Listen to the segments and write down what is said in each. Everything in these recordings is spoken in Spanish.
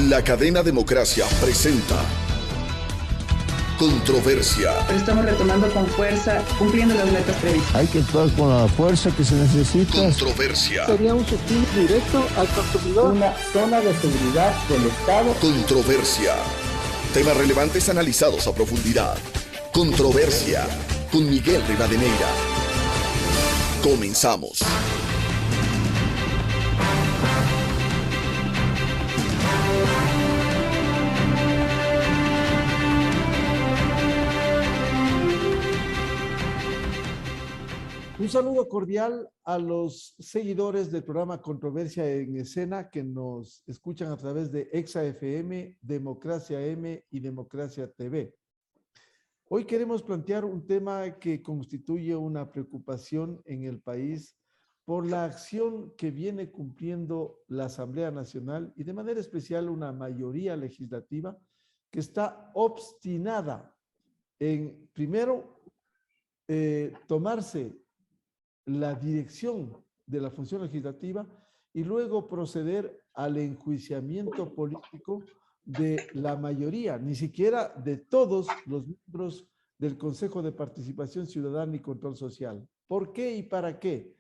La cadena Democracia presenta Controversia. Pero estamos retomando con fuerza, cumpliendo las metas previstas. Hay que actuar con la fuerza que se necesita. Controversia. Sería un subsidio directo al consumidor. Una zona de seguridad del Estado. Controversia. Temas relevantes analizados a profundidad. Controversia. Con Miguel Rivadeneira. Comenzamos. Un saludo cordial a los seguidores del programa Controversia en Escena que nos escuchan a través de Exa FM, Democracia M y Democracia TV. Hoy queremos plantear un tema que constituye una preocupación en el país por la acción que viene cumpliendo la Asamblea Nacional y de manera especial una mayoría legislativa que está obstinada en, primero, tomarse la dirección de la función legislativa y luego proceder al enjuiciamiento político de la mayoría, ni siquiera de todos los miembros del Consejo de Participación Ciudadana y Control Social. ¿Por qué y para qué?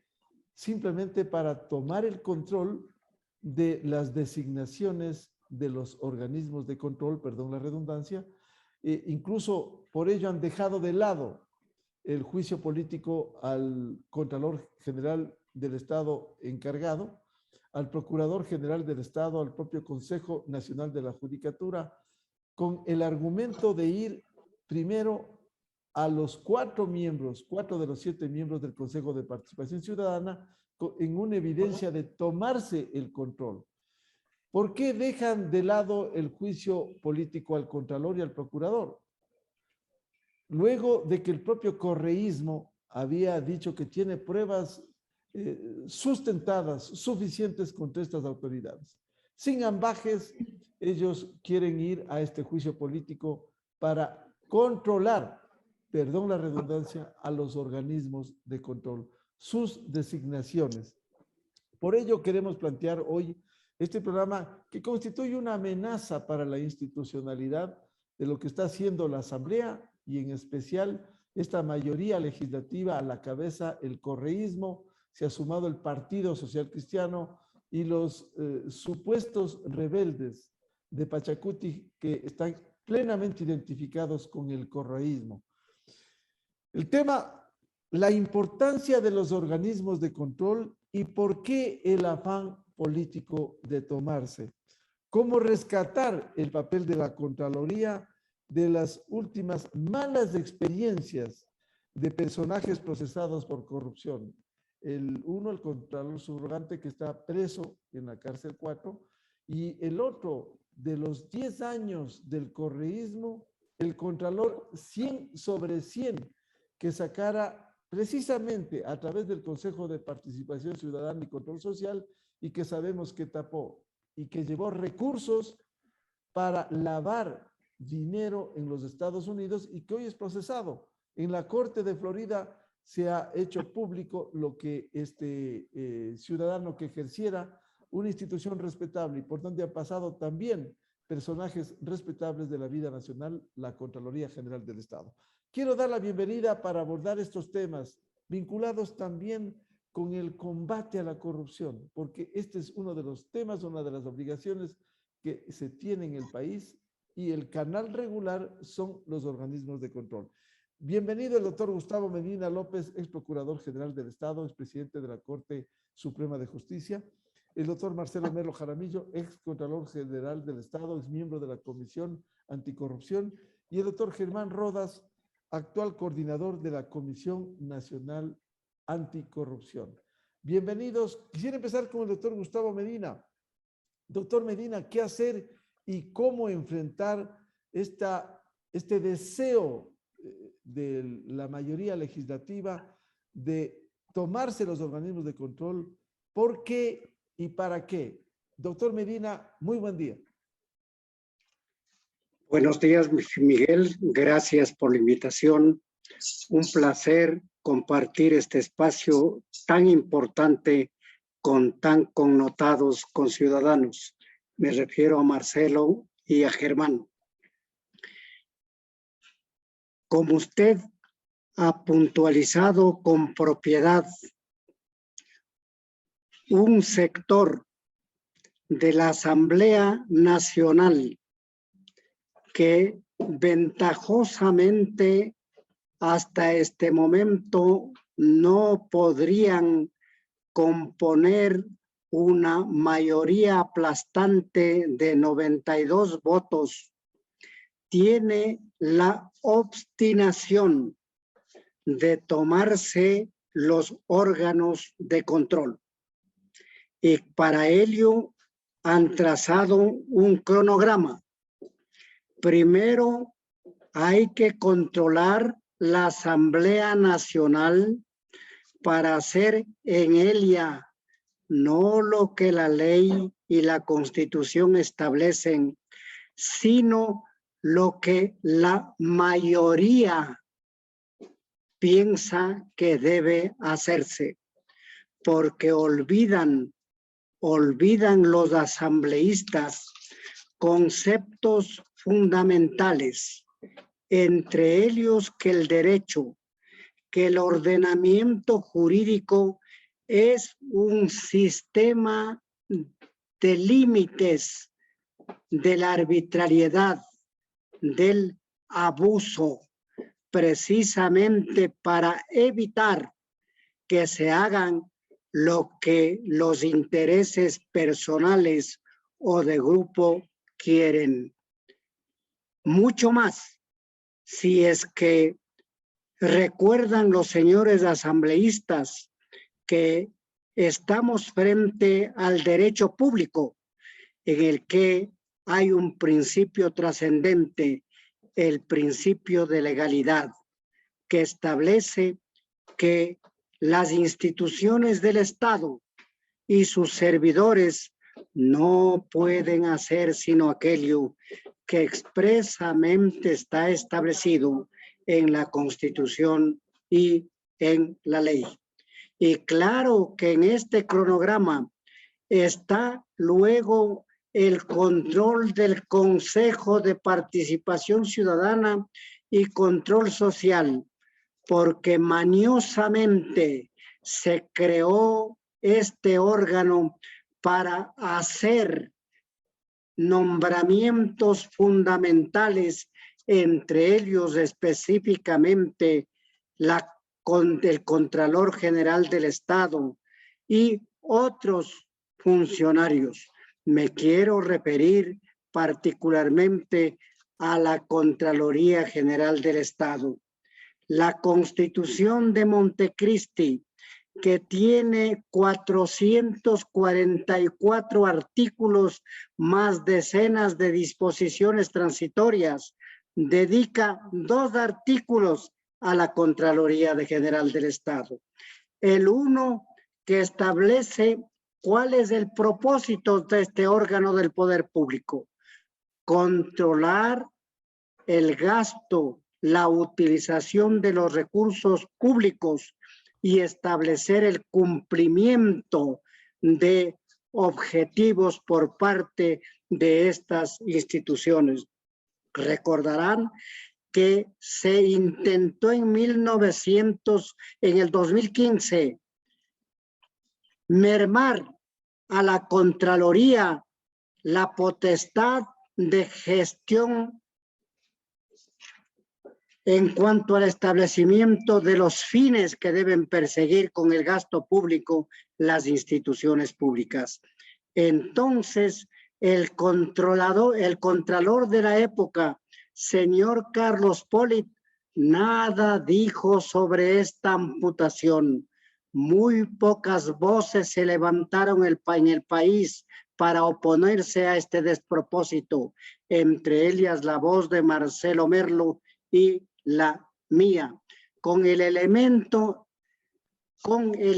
Simplemente para tomar el control de las designaciones de los organismos de control, perdón la redundancia, incluso por ello han dejado de lado el juicio político al Contralor General del Estado encargado, al Procurador General del Estado, al propio Consejo Nacional de la Judicatura, con el argumento de ir primero a los cuatro de los 7 miembros del Consejo de Participación Ciudadana en una evidencia de tomarse el control. ¿Por qué dejan de lado el juicio político al Contralor y al Procurador? Luego de que el propio correísmo había dicho que tiene pruebas sustentadas, suficientes contra estas autoridades. Sin ambajes, ellos quieren ir a este juicio político para controlar, perdón la redundancia, a los organismos de control, sus designaciones. Por ello queremos plantear hoy este programa que constituye una amenaza para la institucionalidad de lo que está haciendo la Asamblea y en especial esta mayoría legislativa a la cabeza el correísmo, se ha sumado el Partido Social Cristiano y los supuestos rebeldes de Pachacuti que están plenamente identificados con el correísmo. El tema, la importancia de los organismos de control y por qué el afán político de tomarse. Cómo rescatar el papel de la Contraloría de las últimas malas experiencias de personajes procesados por corrupción. El Contralor subrogante que está preso en la cárcel 4 y el otro de los 10 años del correísmo, el Contralor 100 sobre 100 que sacara precisamente a través del Consejo de Participación Ciudadana y Control Social y que sabemos que tapó y que llevó recursos para lavar dinero en los Estados Unidos y que hoy es procesado. En la Corte de Florida se ha hecho público lo que este ciudadano que ejerciera una institución respetable y por donde han pasado también personajes respetables de la vida nacional, la Contraloría General del Estado. Quiero dar la bienvenida para abordar estos temas vinculados también con el combate a la corrupción, porque este es uno de los temas, una de las obligaciones que se tiene en el país y el canal regular son los organismos de control. Bienvenido el doctor Gustavo Medina López, ex procurador general del Estado, ex presidente de la Corte Suprema de Justicia. El doctor Marcelo Melo Jaramillo, ex contralor general del Estado, ex miembro de la Comisión Anticorrupción. Y el doctor Germán Rodas, actual coordinador de la Comisión Nacional Anticorrupción. Bienvenidos. Quisiera empezar con el doctor Gustavo Medina. Doctor Medina, ¿qué hacer y cómo enfrentar este deseo de la mayoría legislativa de tomarse los organismos de control? ¿Por qué y para qué? Doctor Medina, muy buen día. Buenos días, Miguel. Gracias por la invitación. Un placer compartir este espacio tan importante con tan connotados conciudadanos. me refiero a Marcelo y a Germán. Como usted ha puntualizado con propiedad, un sector de la Asamblea Nacional que ventajosamente hasta este momento no podrían componer una mayoría aplastante de 92 votos, tiene la obstinación de tomarse los órganos de control. Y para ello han trazado un cronograma. Primero hay que controlar la Asamblea Nacional para hacer en ella no lo que la ley y la Constitución establecen, sino lo que la mayoría piensa que debe hacerse, porque olvidan los asambleístas conceptos fundamentales, entre ellos que el derecho, que el ordenamiento jurídico es un sistema de límites de la arbitrariedad, del abuso, precisamente para evitar que se hagan lo que los intereses personales o de grupo quieren. Mucho más, si es que recuerdan los señores asambleístas que estamos frente al derecho público, en el que hay un principio trascendente, el principio de legalidad, que establece que las instituciones del Estado y sus servidores no pueden hacer sino aquello que expresamente está establecido en la Constitución y en la ley. Y claro que en este cronograma está luego el control del Consejo de Participación Ciudadana y Control Social, porque mañosamente se creó este órgano para hacer nombramientos fundamentales, entre ellos específicamente el Contralor General del Estado y otros funcionarios. Me quiero referir particularmente a la Contraloría General del Estado. La Constitución de Montecristi, que tiene 444 artículos más decenas de disposiciones transitorias, dedica 2 artículos a la Contraloría General del Estado. El uno que establece cuál es el propósito de este órgano del poder público: controlar el gasto, la utilización de los recursos públicos y establecer el cumplimiento de objetivos por parte de estas instituciones. Recordarán que se intentó en el 2015, mermar a la Contraloría la potestad de gestión en cuanto al establecimiento de los fines que deben perseguir con el gasto público las instituciones públicas. Entonces, el contralor de la época, señor Carlos Polit, nada dijo sobre esta amputación. Muy pocas voces se levantaron en el país para oponerse a este despropósito, entre ellas la voz de Marcelo Merlo y la mía, con el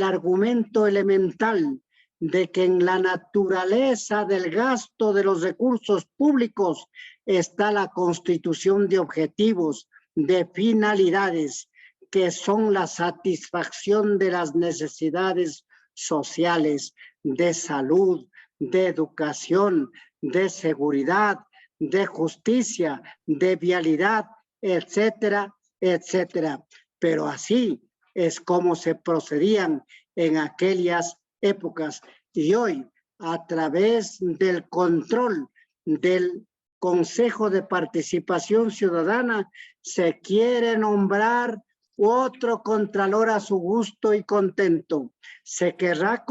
argumento elemental de que en la naturaleza del gasto de los recursos públicos está la constitución de objetivos, de finalidades, que son la satisfacción de las necesidades sociales, de salud, de educación, de seguridad, de justicia, de vialidad, etcétera, etcétera. Pero así es como se procedían en aquellas épocas. Y hoy, a través del control del Consejo de Participación Ciudadana, se quiere nombrar otro contralor a su gusto y contento. Se querrá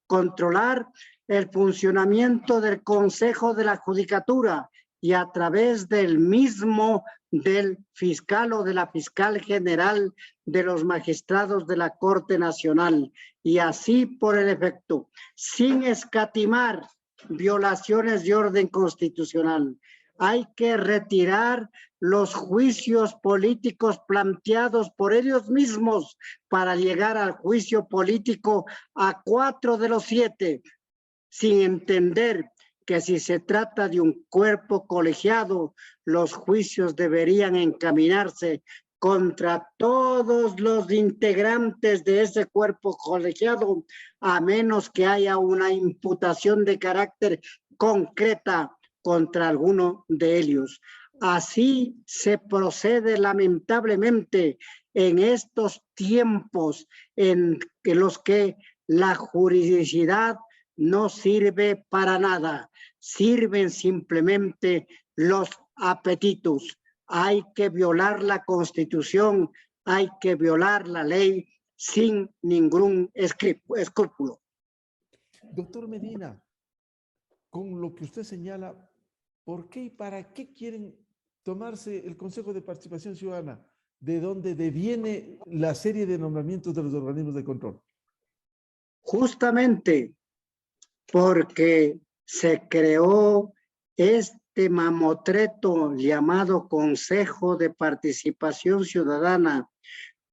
controlar el funcionamiento del Consejo de la Judicatura y a través del mismo del fiscal o de la fiscal general de los magistrados de la Corte Nacional. Y así por el efecto, sin escatimar violaciones de orden constitucional. Hay que retirar los juicios políticos planteados por ellos mismos para llegar al juicio político a 4 de los 7, sin entender que si se trata de un cuerpo colegiado, los juicios deberían encaminarse contra todos los integrantes de ese cuerpo colegiado, a menos que haya una imputación de carácter concreta contra alguno de ellos. Así se procede lamentablemente en estos tiempos en los que la juridicidad no sirve para nada, sirven simplemente los apetitos. Hay que violar la Constitución, hay que violar la ley sin ningún escrúpulo. Doctor Medina, con lo que usted señala, ¿por qué y para qué quieren tomarse el Consejo de Participación Ciudadana? ¿De dónde deviene la serie de nombramientos de los organismos de control? Justamente porque se creó este mamotreto llamado Consejo de Participación Ciudadana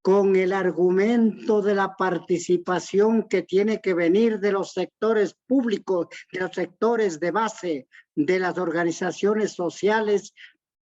con el argumento de la participación que tiene que venir de los sectores públicos, de los sectores de base, de las organizaciones sociales,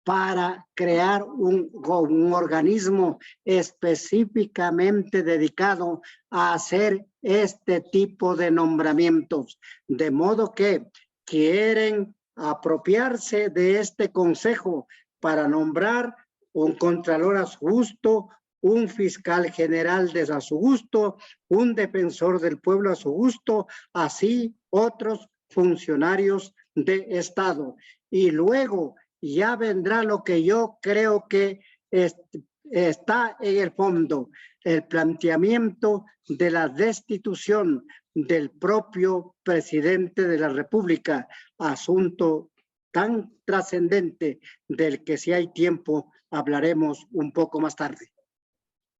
para crear un organismo específicamente dedicado a hacer este tipo de nombramientos. De modo que quieren apropiarse de este consejo para nombrar un contralor a su gusto, un fiscal general a su gusto, un defensor del pueblo a su gusto, así otros funcionarios de Estado. Y luego ya vendrá lo que yo creo que está en el fondo, el planteamiento de la destitución del propio presidente de la República, asunto tan trascendente del que si hay tiempo hablaremos un poco más tarde.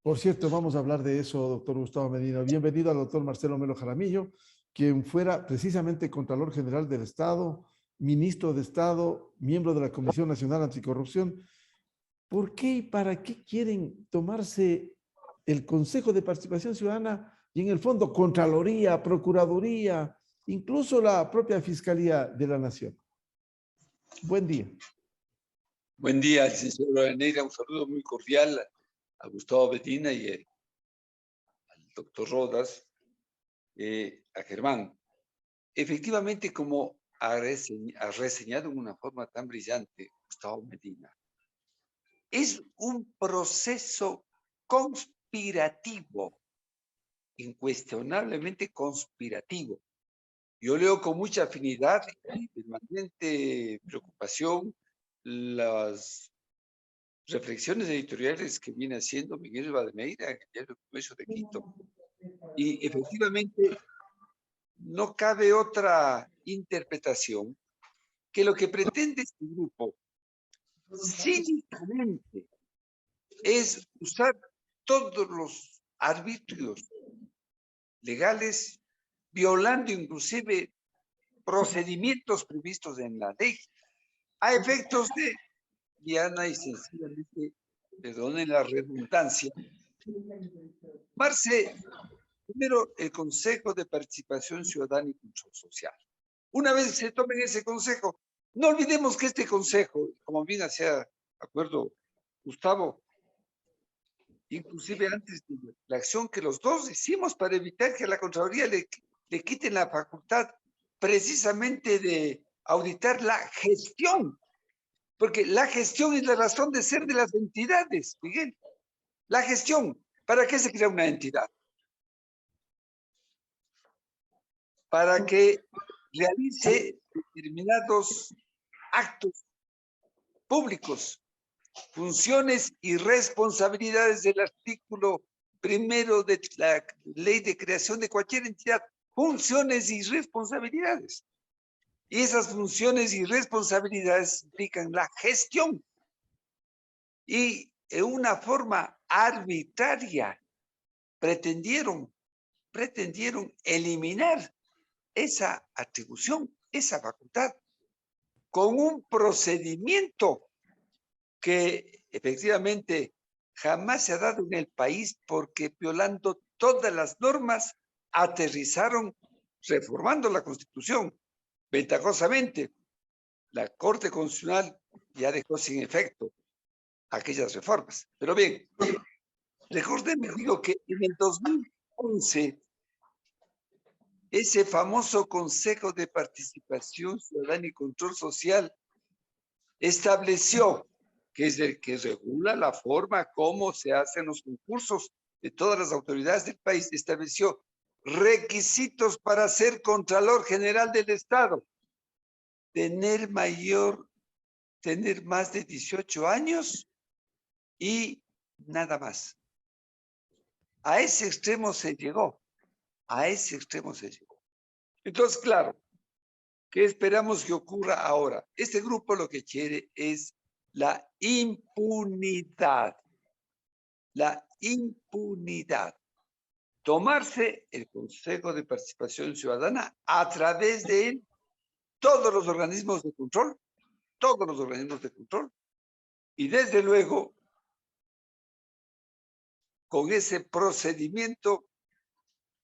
Por cierto, vamos a hablar de eso, doctor Gustavo Medina. Bienvenido al doctor Marcelo Melo Jaramillo, quien fuera precisamente Contralor General del Estado, ministro de Estado, miembro de la Comisión Nacional Anticorrupción. ¿Por qué y para qué quieren tomarse el Consejo de Participación Ciudadana y en el fondo Contraloría, Procuraduría, incluso la propia Fiscalía de la Nación? Buen día. Buen día, licenciado Neira. Un saludo muy cordial a Gustavo Medina y al doctor Rodas, a Germán. Efectivamente, como ha reseñado en una forma tan brillante Gustavo Medina, es un proceso conspirativo, incuestionablemente conspirativo. Yo leo con mucha afinidad y permanente preocupación las reflexiones editoriales que viene haciendo Miguel Rivadeneira en el Diario de Comercio de Quito. Y efectivamente no cabe otra interpretación que lo que pretende este grupo cínicamente es usar todos los arbitrios legales, violando inclusive procedimientos previstos en la ley, a efectos de, llana y sencillamente, perdonen la redundancia, tomarse primero el Consejo de Participación Ciudadana y Control Social. Una vez que se tomen ese consejo, no olvidemos que este consejo, como bien hacía acuerdo Gustavo, inclusive antes de la acción que los dos hicimos para evitar que a la Contraloría le quiten la facultad precisamente de auditar la gestión, porque la gestión es la razón de ser de las entidades, Miguel. La gestión, ¿para qué se crea una entidad? Para que realice determinados actos públicos, funciones y responsabilidades del artículo 1 de la ley de creación de cualquier entidad, funciones y responsabilidades. Y esas funciones y responsabilidades implican la gestión. Y en una forma arbitraria pretendieron eliminar esa atribución, esa facultad, con un procedimiento que efectivamente jamás se ha dado en el país, porque violando todas las normas aterrizaron reformando la Constitución. Ventajosamente, la Corte Constitucional ya dejó sin efecto aquellas reformas. Pero bien, recordemos, digo, que en el 2011, ese famoso Consejo de Participación Ciudadana y Control Social estableció, que es el que regula la forma como se hacen los concursos de todas las autoridades del país, estableció requisitos para ser Contralor General del Estado: tener más de 18 años y nada más. A ese extremo se llegó, Entonces, claro, ¿qué esperamos que ocurra ahora? Este grupo lo que quiere es la impunidad. La impunidad. Tomarse el Consejo de Participación Ciudadana, a través de él todos los organismos de control, y desde luego, con ese procedimiento,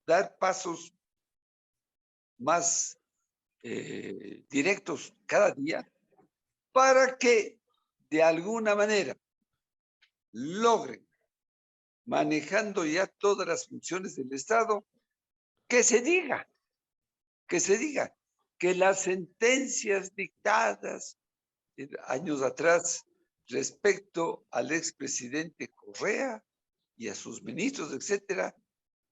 dar pasos más directos cada día, para que de alguna manera logren, manejando ya todas las funciones del Estado, que se diga que las sentencias dictadas años atrás respecto al expresidente Correa y a sus ministros, etcétera,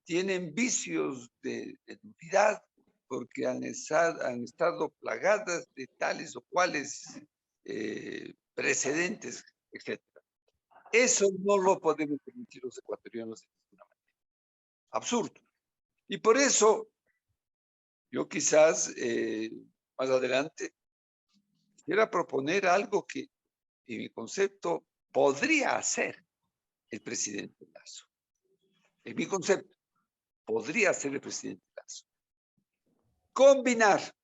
tienen vicios de nulidad, porque han estado plagadas de tales o cuales precedentes, etcétera. Eso no lo podemos permitir los ecuatorianos de ninguna manera. Absurdo. Y por eso, yo quizás más adelante quisiera proponer algo que, en mi concepto, podría hacer el presidente Lasso. En mi concepto, podría hacer el presidente Lasso. Combinar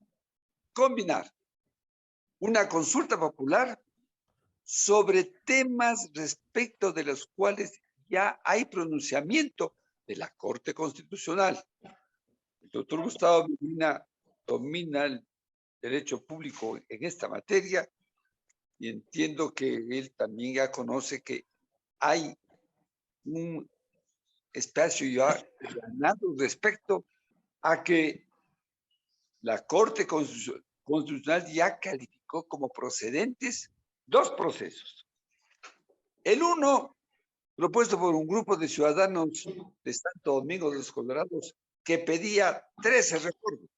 una consulta popular sobre temas respecto de los cuales ya hay pronunciamiento de la Corte Constitucional. El doctor Gustavo Medina domina el derecho público en esta materia, y entiendo que él también ya conoce que hay un espacio ya ganado respecto a que la Corte Constitucional ya calificó como procedentes 2 procesos. El uno, propuesto por un grupo de ciudadanos de Santo Domingo de los Colorados, que pedía 13 reformas,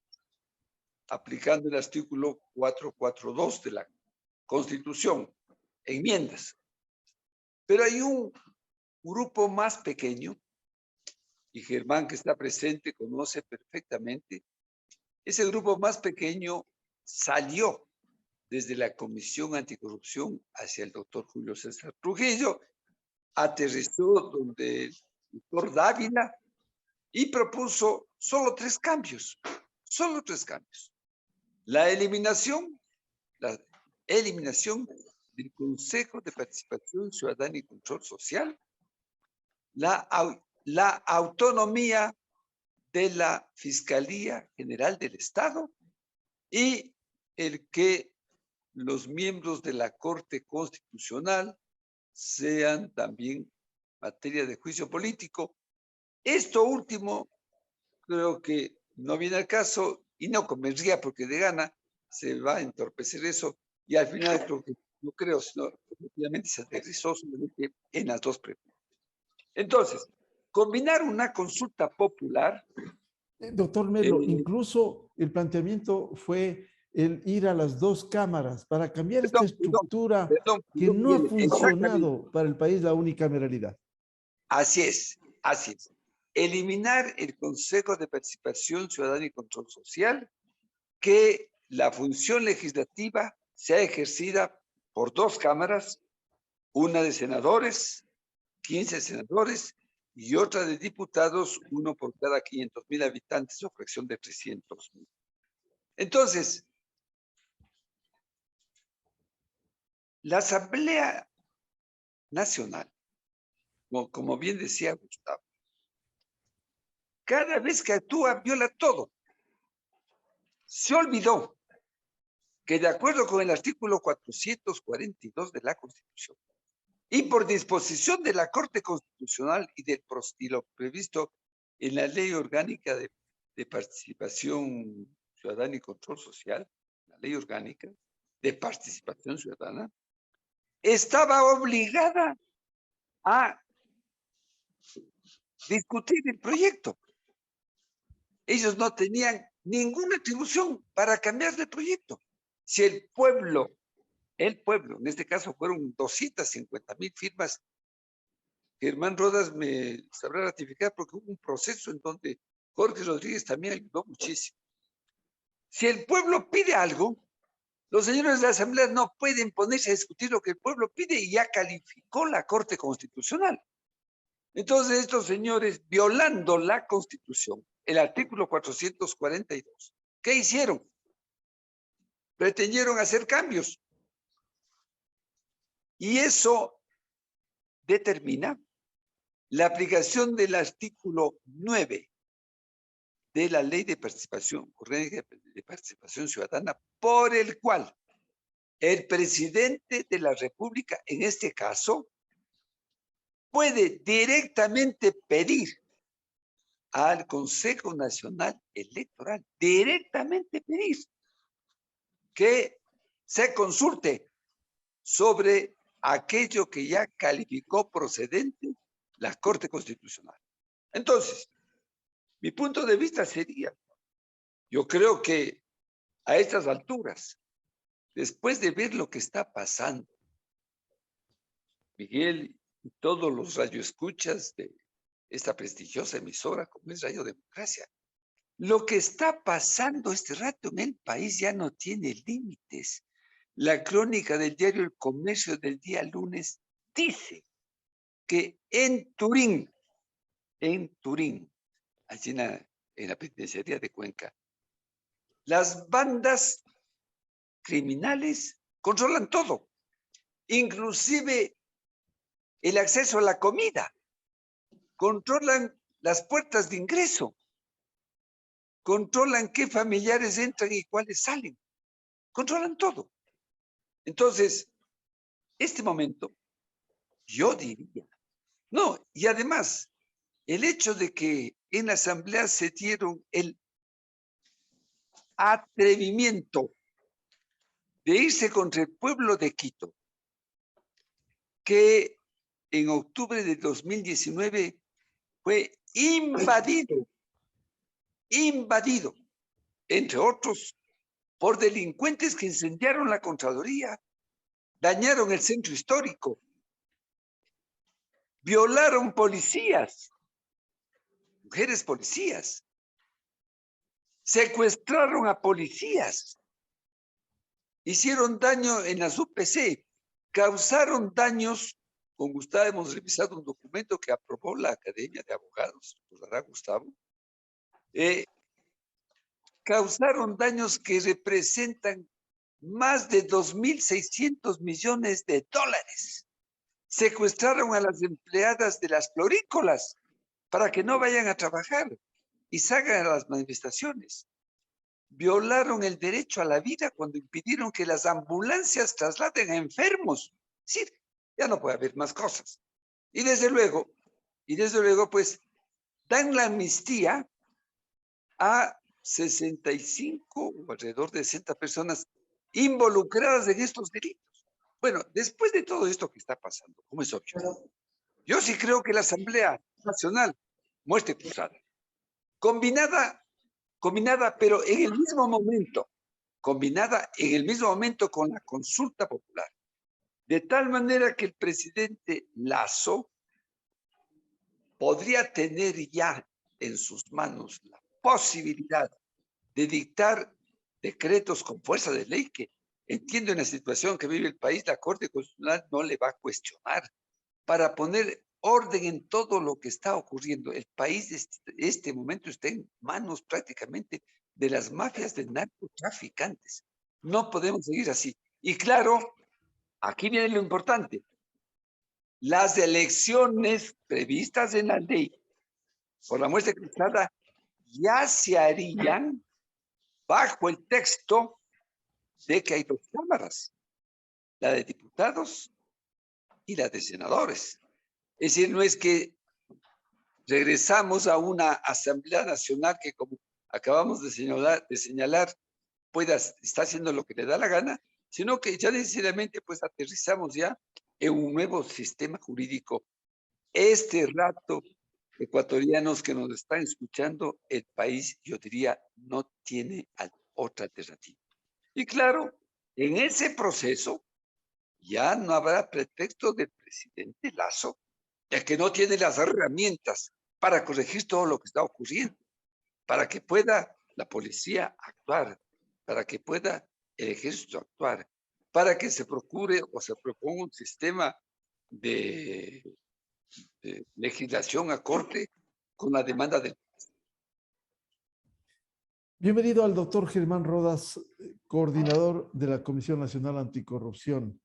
aplicando el artículo 442 de la Constitución, enmiendas. Pero hay un grupo más pequeño, y Germán, que está presente, conoce perfectamente. Ese grupo más pequeño salió desde la Comisión Anticorrupción hacia el doctor Julio César Trujillo, aterrizó donde el doctor Dávila y propuso solo 3 cambios. La eliminación del Consejo de Participación Ciudadana y Control Social, la autonomía de la Fiscalía General del Estado, y el que los miembros de la Corte Constitucional sean también materia de juicio político. Esto último creo que no viene al caso y no convendría, porque de gana se va a entorpecer eso y al final creo que, no creo, sino efectivamente se aterrizó solamente en las dos preguntas. Entonces, combinar una consulta popular. Doctor Melo, incluso el planteamiento fue el ir a las dos cámaras para cambiar esta estructura que no ha funcionado para el país, la unicameralidad. Así es, así es. Eliminar el Consejo de Participación Ciudadana y Control Social, que la función legislativa sea ejercida por dos cámaras, una de senadores, 15 senadores, y otra de diputados, uno por cada 500,000 habitantes o fracción de 300,000. Entonces, la Asamblea Nacional, como bien decía Gustavo, cada vez que actúa viola todo. Se olvidó que de acuerdo con el artículo 442 de la Constitución y por disposición de la Corte Constitucional y lo previsto en la Ley Orgánica de Participación Ciudadana y Control Social, la Ley Orgánica de Participación Ciudadana, estaba obligada a discutir el proyecto. Ellos no tenían ninguna atribución para cambiar de proyecto. Si el pueblo, en este caso fueron 250,000 firmas, Germán Rodas me sabrá ratificar porque hubo un proceso en donde Jorge Rodríguez también ayudó muchísimo. Si el pueblo pide algo, los señores de la Asamblea no pueden ponerse a discutir lo que el pueblo pide y ya calificó la Corte Constitucional. Entonces estos señores, violando la Constitución, el artículo 442, ¿qué hicieron? Pretendieron hacer cambios. Y eso determina la aplicación del artículo 9 de la Ley de Participación Ciudadana, por el cual el presidente de la República, en este caso, puede directamente pedir al Consejo Nacional Electoral, directamente pedir que se consulte sobre aquello que ya calificó procedente la Corte Constitucional. Entonces, mi punto de vista sería, yo creo que a estas alturas, después de ver lo que está pasando, Miguel y todos los radioescuchas de esta prestigiosa emisora como es Radio Democracia, lo que está pasando este rato en el país ya no tiene límites. La crónica del diario El Comercio del día lunes dice que en Turín, allí en la penitenciaría de Cuenca, las bandas criminales controlan todo, inclusive el acceso a la comida, controlan las puertas de ingreso, controlan qué familiares entran y cuáles salen, controlan todo. Entonces, este momento, yo diría, no, y además, el hecho de que en la Asamblea se dieron el atrevimiento de irse contra el pueblo de Quito, que en octubre de 2019 fue invadido, entre otros, por delincuentes que incendiaron la Contraloría, dañaron el centro histórico, violaron policías, mujeres policías, secuestraron a policías, hicieron daño en las UPC, causaron daños. Con Gustavo hemos revisado un documento que aprobó la Academia de Abogados, recordará Gustavo, causaron daños que representan más de 2.600 millones de dólares. Secuestraron a las empleadas de las florícolas para que no vayan a trabajar y salgan a las manifestaciones. Violaron el derecho a la vida cuando impidieron que las ambulancias trasladen a enfermos. Es decir, ya no puede haber más cosas. Y desde luego, pues, dan la amnistía a 65 o alrededor de 60 personas involucradas en estos delitos. Bueno, después de todo esto que está pasando, como es obvio, yo sí creo que la Asamblea Nacional, muerte cruzada, combinada, pero en el mismo momento, combinada en el mismo momento con la consulta popular, de tal manera que el presidente Lasso podría tener ya en sus manos la posibilidad de dictar decretos con fuerza de ley que, entiendo en la situación que vive el país, la Corte Constitucional no le va a cuestionar, para poner orden en todo lo que está ocurriendo. El país este momento está en manos prácticamente de las mafias de narcotraficantes. No podemos seguir así. Y claro, aquí viene lo importante. Las elecciones previstas en la ley por la muerte cruzada ya se harían bajo el texto de que hay dos cámaras, la de diputados y la de senadores. Es decir, no es que regresamos a una Asamblea Nacional que, como acabamos de señalar, está haciendo lo que le da la gana, sino que ya necesariamente pues aterrizamos ya en un nuevo sistema jurídico. Este rato, ecuatorianos que nos están escuchando, el país, yo diría, no tiene otra alternativa. Y claro, en ese proceso ya no habrá pretexto del presidente Lasso, ya que no tiene las herramientas para corregir todo lo que está ocurriendo, para que pueda la policía actuar, para que pueda el ejército actuar, para que se procure o se proponga un sistema de legislación acorde con la demanda del país. Bienvenido al doctor Germán Rodas, coordinador de la Comisión Nacional Anticorrupción.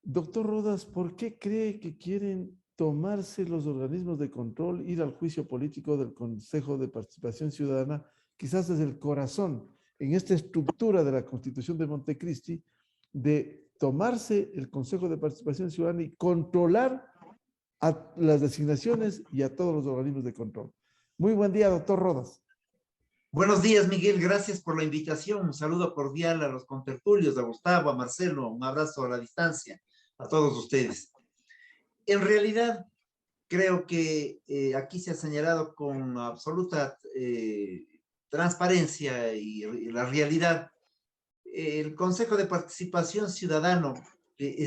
Doctor Rodas, ¿por qué cree que quieren tomarse los organismos de control, ir al juicio político del Consejo de Participación Ciudadana, quizás desde el corazón, en esta estructura de la Constitución de Montecristi, de tomarse el Consejo de Participación Ciudadana y controlar a las designaciones y a todos los organismos de control? Muy buen día, doctor Rodas. Buenos días, Miguel. Gracias por la invitación. Un saludo cordial a los contertulios, a Gustavo, a Marcelo. Un abrazo a la distancia a todos ustedes. En realidad, creo que aquí se ha señalado con absoluta transparencia y la realidad. El Consejo de Participación Ciudadano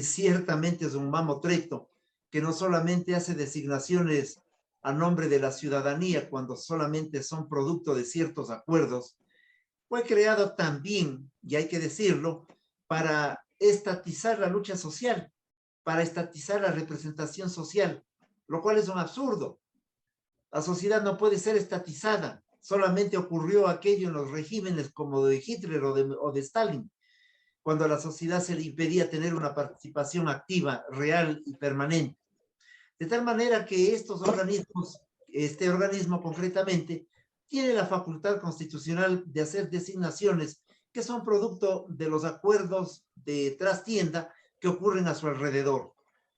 ciertamente es un mamotreto que no solamente hace designaciones a nombre de la ciudadanía cuando solamente son producto de ciertos acuerdos, fue creado también, y hay que decirlo, para estatizar la lucha social, para estatizar la representación social, lo cual es un absurdo. La sociedad no puede ser estatizada. Solamente ocurrió aquello en los regímenes como de Hitler o de Stalin, cuando a la sociedad se le impedía tener una participación activa, real y permanente. De tal manera que estos organismos, este organismo concretamente, tiene la facultad constitucional de hacer designaciones que son producto de los acuerdos de trastienda que ocurren a su alrededor.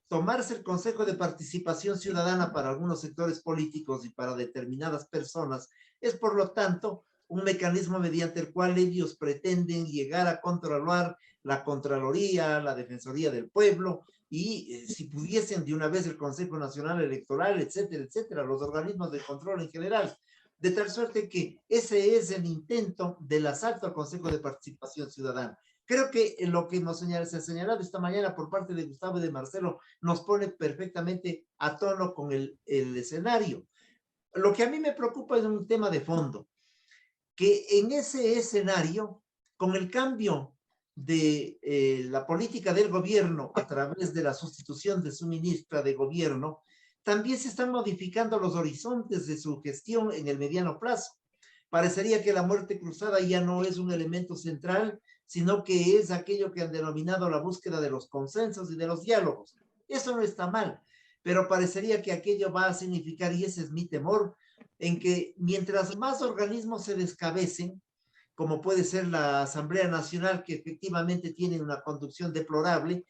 Tomarse el Consejo de Participación Ciudadana para algunos sectores políticos y para determinadas personas es, por lo tanto, un mecanismo mediante el cual ellos pretenden llegar a controlar la Contraloría, la Defensoría del Pueblo, y si pudiesen de una vez el Consejo Nacional Electoral, etcétera, etcétera, los organismos de control en general, de tal suerte que ese es el intento del asalto al Consejo de Participación Ciudadana. Creo que lo que se ha señalado esta mañana por parte de Gustavo y de Marcelo nos pone perfectamente a tono con el escenario. Lo que a mí me preocupa es un tema de fondo, que en ese escenario, con el cambio de la política del gobierno a través de la sustitución de su ministra de gobierno, también se están modificando los horizontes de su gestión en el mediano plazo. Parecería que la muerte cruzada ya no es un elemento central, sino que es aquello que han denominado la búsqueda de los consensos y de los diálogos. Eso no está mal, pero parecería que aquello va a significar, y ese es mi temor, en que mientras más organismos se descabecen, como puede ser la Asamblea Nacional, que efectivamente tiene una conducción deplorable,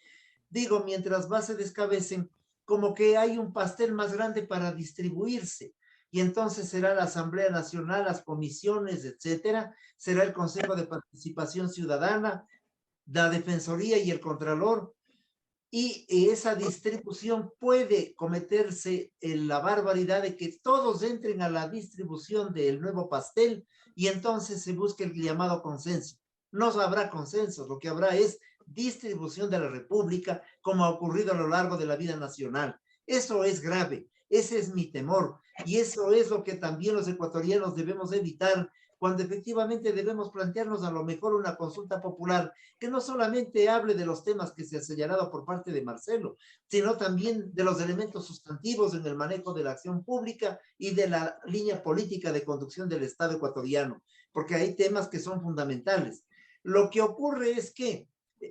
digo, mientras más se descabecen, como que hay un pastel más grande para distribuirse, y entonces será la Asamblea Nacional, las comisiones, etcétera, será el Consejo de Participación Ciudadana, la Defensoría y el Contralor, y esa distribución puede cometerse en la barbaridad de que todos entren a la distribución del nuevo pastel y entonces se busque el llamado consenso. No habrá consenso, lo que habrá es distribución de la República como ha ocurrido a lo largo de la vida nacional. Eso es grave, ese es mi temor y eso es lo que también los ecuatorianos debemos evitar cuando efectivamente debemos plantearnos a lo mejor una consulta popular que no solamente hable de los temas que se ha señalado por parte de Marcelo, sino también de los elementos sustantivos en el manejo de la acción pública y de la línea política de conducción del Estado ecuatoriano, porque hay temas que son fundamentales. Lo que ocurre es que,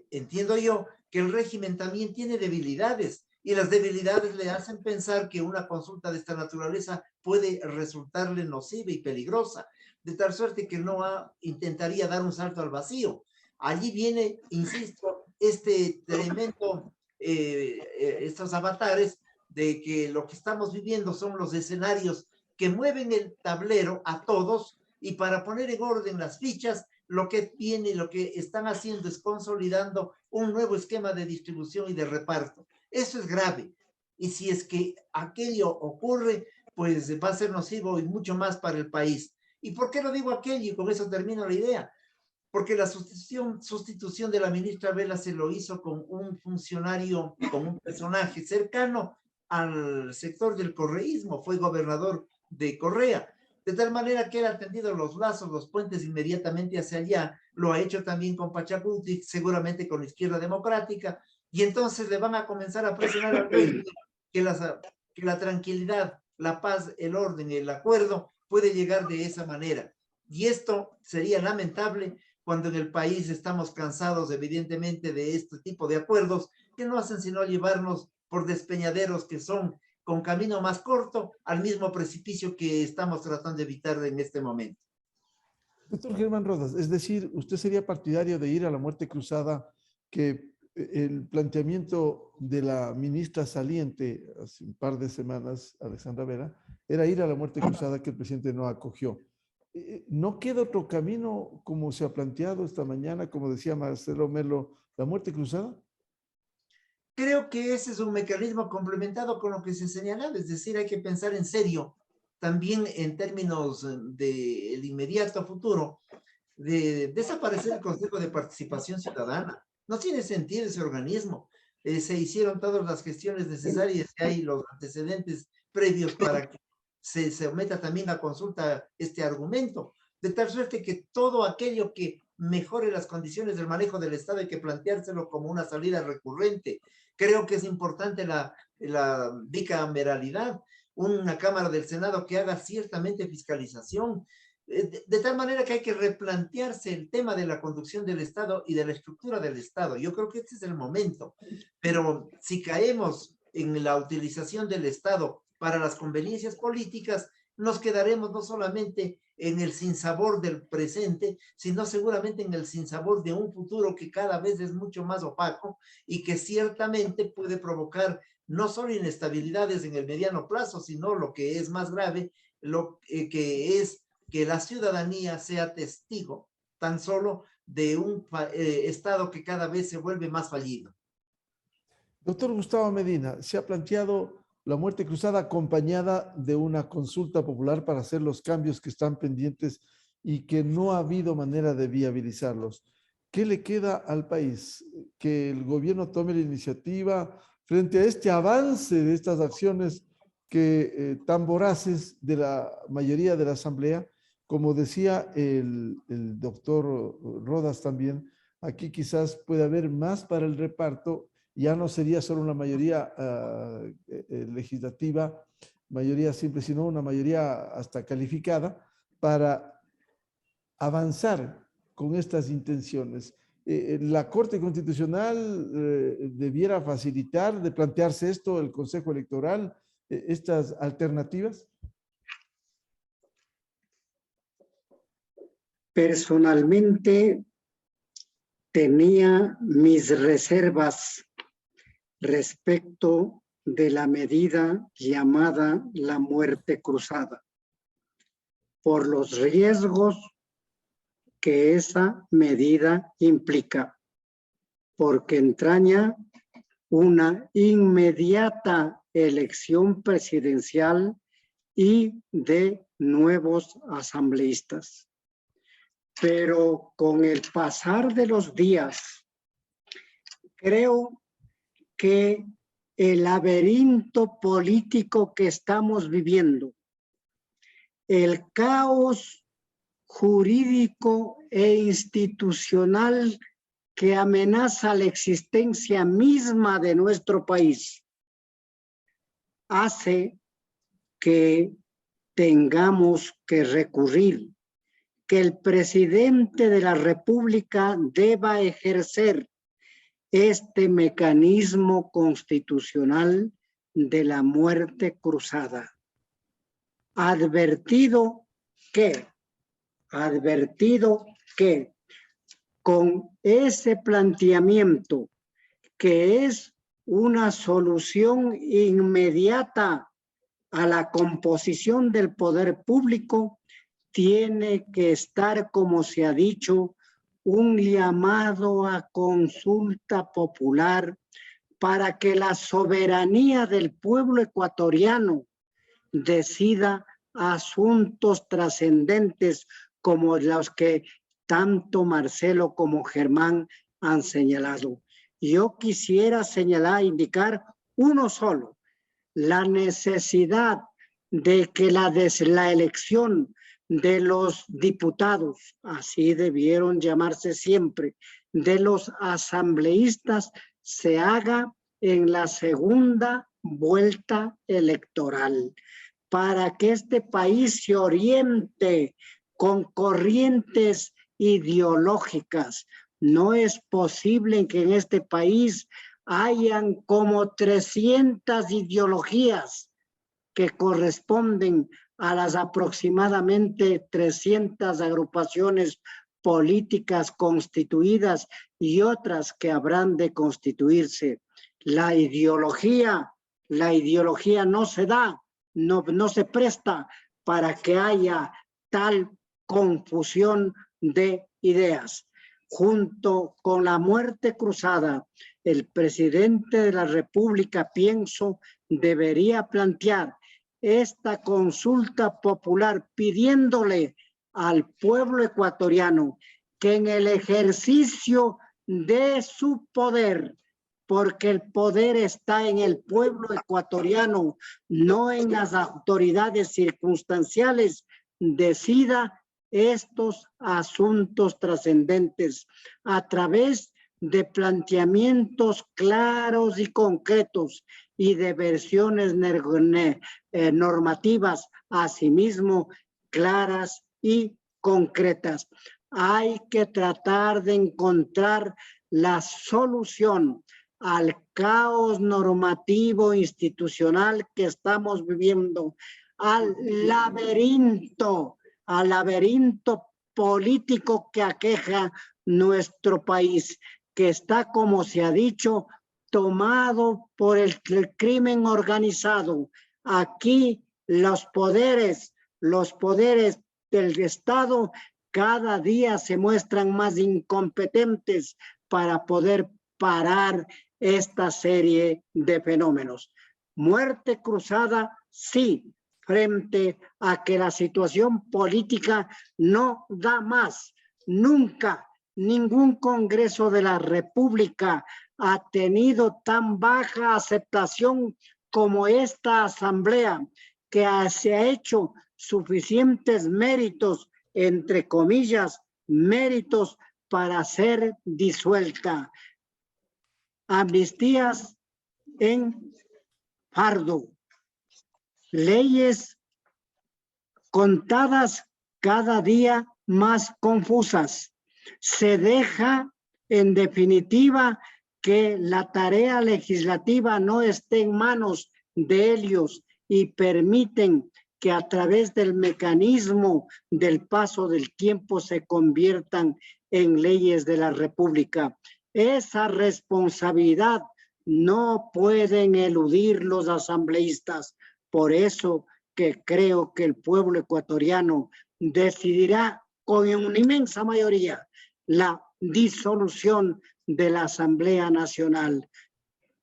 entiendo yo, que el régimen también tiene debilidades y las debilidades le hacen pensar que una consulta de esta naturaleza puede resultarle nociva y peligrosa, de tal suerte que no intentaría dar un salto al vacío. Allí viene, insisto, este tremendo, estos avatares de que lo que estamos viviendo son los escenarios que mueven el tablero a todos y para poner en orden las fichas, lo que viene, lo que están haciendo es consolidando un nuevo esquema de distribución y de reparto. Eso es grave. Y si es que aquello ocurre, pues va a ser nocivo y mucho más para el país. ¿Y por qué lo digo aquello? Y con eso termino la idea. Porque la sustitución de la ministra Vela se lo hizo con un funcionario, con un personaje cercano al sector del correísmo, fue gobernador de Correa, de tal manera que él ha tendido los lazos, los puentes inmediatamente hacia allá, lo ha hecho también con Pachacuti, seguramente con la Izquierda Democrática, y entonces le van a comenzar a presionar al régimen que la tranquilidad, la paz, el orden, el acuerdo puede llegar de esa manera. Y esto sería lamentable cuando en el país estamos cansados, evidentemente, de este tipo de acuerdos que no hacen sino llevarnos por despeñaderos que son con camino más corto al mismo precipicio que estamos tratando de evitar en este momento. Doctor Germán Rodas, es decir, ¿usted sería partidario de ir a la muerte cruzada, que el planteamiento de la ministra saliente hace un par de semanas, Alexandra Vera, era ir a la muerte cruzada que el presidente no acogió? ¿No queda otro camino como se ha planteado esta mañana, como decía Marcelo Melo, la muerte cruzada? Creo que ese es un mecanismo complementado con lo que se señalaba, es decir, hay que pensar en serio, también en términos del inmediato futuro, de desaparecer el Consejo de Participación Ciudadana. No tiene sentido ese organismo. Se hicieron todas las gestiones necesarias y hay los antecedentes previos para que se someta también a consulta este argumento, de tal suerte que todo aquello que mejore las condiciones del manejo del Estado hay que planteárselo como una salida recurrente. Creo que es importante la bicameralidad, una Cámara del Senado que haga ciertamente fiscalización, de tal manera que hay que replantearse el tema de la conducción del Estado y de la estructura del Estado. Yo creo que este es el momento, pero si caemos en la utilización del Estado para las conveniencias políticas, nos quedaremos no solamente en el sinsabor del presente, sino seguramente en el sinsabor de un futuro que cada vez es mucho más opaco y que ciertamente puede provocar no solo inestabilidades en el mediano plazo, sino lo que es más grave, lo que es que la ciudadanía sea testigo tan solo de un Estado que cada vez se vuelve más fallido. Doctor Gustavo Medina, se ha planteado la muerte cruzada acompañada de una consulta popular para hacer los cambios que están pendientes y que no ha habido manera de viabilizarlos. ¿Qué le queda al país? Que el gobierno tome la iniciativa frente a este avance de estas acciones que tan voraces de la mayoría de la Asamblea. Como decía el doctor Rodas también, aquí quizás puede haber más para el reparto. Ya no sería solo una mayoría legislativa, mayoría simple, sino una mayoría hasta calificada para avanzar con estas intenciones. La Corte Constitucional debiera facilitar, de plantearse esto, el Consejo Electoral, estas alternativas. Personalmente tenía mis reservas respecto de la medida llamada la muerte cruzada. por los riesgos que esa medida implica, porque entraña una inmediata elección presidencial y de nuevos asambleístas. Pero con el pasar de los días, creo que el laberinto político que estamos viviendo, el caos jurídico e institucional que amenaza la existencia misma de nuestro país, hace que tengamos que recurrir, que el presidente de la República deba ejercer este mecanismo constitucional de la muerte cruzada. Advertido que con ese planteamiento, que es una solución inmediata a la composición del poder público, tiene que estar, como se ha dicho, un llamado a consulta popular para que la soberanía del pueblo ecuatoriano decida asuntos trascendentes como los que tanto Marcelo como Germán han señalado. Yo quisiera señalar, indicar uno solo: la necesidad de que la elección de los diputados, así debieron llamarse siempre, de los asambleístas, se haga en la segunda vuelta electoral, para que este país se oriente con corrientes ideológicas. No es posible que en este país hayan como 300 ideologías que corresponden a las aproximadamente 300 agrupaciones políticas constituidas y otras que habrán de constituirse. La ideología no se da, no se presta para que haya tal confusión de ideas. Junto con la muerte cruzada, el presidente de la República, pienso, debería plantear esta consulta popular pidiéndole al pueblo ecuatoriano que en el ejercicio de su poder, porque el poder está en el pueblo ecuatoriano, no en las autoridades circunstanciales, decida estos asuntos trascendentes a través de planteamientos claros y concretos y de versiones normativas, asimismo claras y concretas. Hay que tratar de encontrar la solución al caos normativo institucional que estamos viviendo, al laberinto político que aqueja nuestro país, que está, como se ha dicho, tomado por el crimen organizado. Aquí los poderes del Estado cada día se muestran más incompetentes para poder parar esta serie de fenómenos. Muerte cruzada, sí, frente a que la situación política no da más. Nunca ningún Congreso de la República ha tenido tan baja aceptación como esta Asamblea, que se ha hecho suficientes méritos, entre comillas, méritos para ser disuelta. Amnistías en fardo, leyes contadas cada día más confusas. Se deja, en definitiva, que la tarea legislativa no esté en manos de ellos y permiten que a través del mecanismo del paso del tiempo se conviertan en leyes de la República. Esa responsabilidad no pueden eludir los asambleístas. Por eso que creo que el pueblo ecuatoriano decidirá con una inmensa mayoría la disolución de la Asamblea Nacional,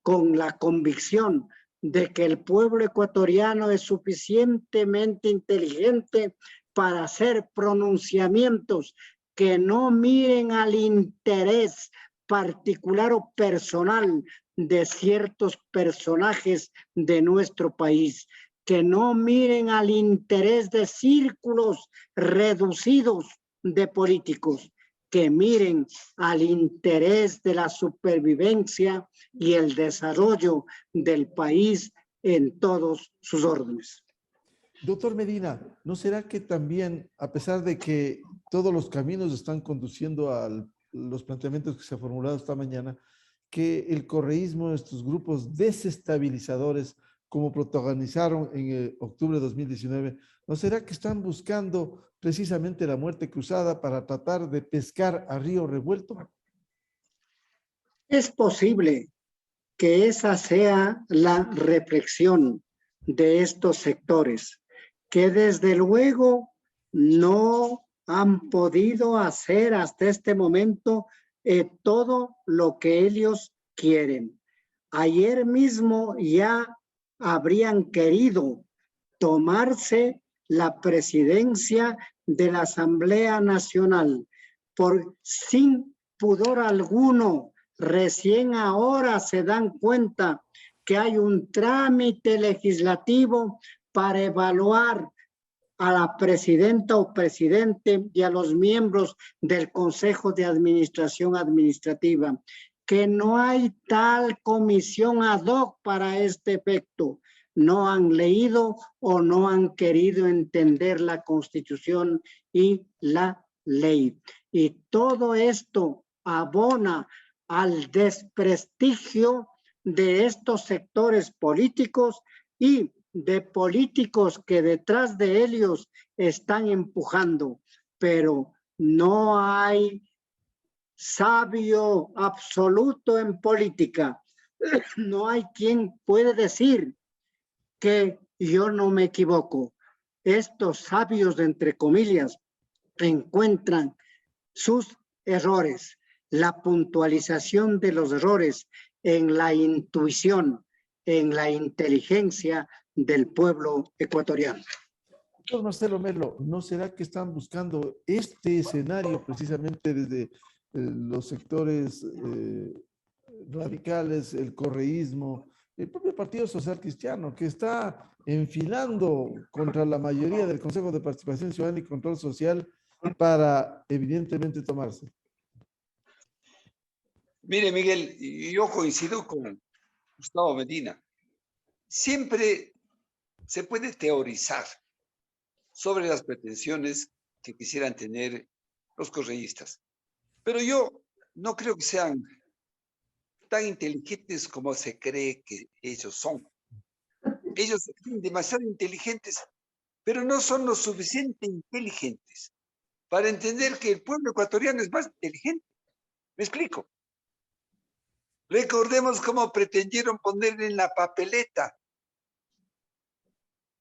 con la convicción de que el pueblo ecuatoriano es suficientemente inteligente para hacer pronunciamientos que no miren al interés particular o personal de ciertos personajes de nuestro país, que no miren al interés de círculos reducidos de políticos, que miren al interés de la supervivencia y el desarrollo del país en todos sus órdenes. Doctor Medina, ¿no será que también, a pesar de que todos los caminos están conduciendo a los planteamientos que se han formulado esta mañana, que el correísmo, estos grupos desestabilizadores, como protagonizaron en octubre de 2019, ¿no será que están buscando precisamente la muerte cruzada para tratar de pescar a río revuelto? Es posible que esa sea la reflexión de estos sectores, que desde luego no han podido hacer hasta este momento todo lo que ellos quieren. Ayer mismo ya habrían querido tomarse la presidencia de la Asamblea Nacional sin pudor alguno. Recién ahora se dan cuenta que hay un trámite legislativo para evaluar a la presidenta o presidente y a los miembros del Consejo de Administración Administrativa, que no hay tal comisión ad hoc para este efecto. No han leído o no han querido entender la Constitución y la ley. Y todo esto abona al desprestigio de estos sectores políticos y de políticos que detrás de ellos están empujando, pero no hay sabio absoluto en política. No hay quien puede decir que yo no me equivoco. Estos sabios, entre comillas, encuentran sus errores, la puntualización de los errores en la intuición, en la inteligencia del pueblo ecuatoriano. Doctor Marcelo Melo, ¿no será que están buscando este escenario precisamente desde los sectores radicales, el correísmo, el propio Partido Social Cristiano, que está enfilando contra la mayoría del Consejo de Participación Ciudadana y Control Social para evidentemente tomarse? Mire, Miguel, yo coincido con Gustavo Medina. Siempre se puede teorizar sobre las pretensiones que quisieran tener los correístas, pero yo no creo que sean tan inteligentes como se cree que ellos son. Ellos son demasiado inteligentes, pero no son lo suficiente inteligentes para entender que el pueblo ecuatoriano es más inteligente. ¿Me explico? Recordemos cómo pretendieron poner en la papeleta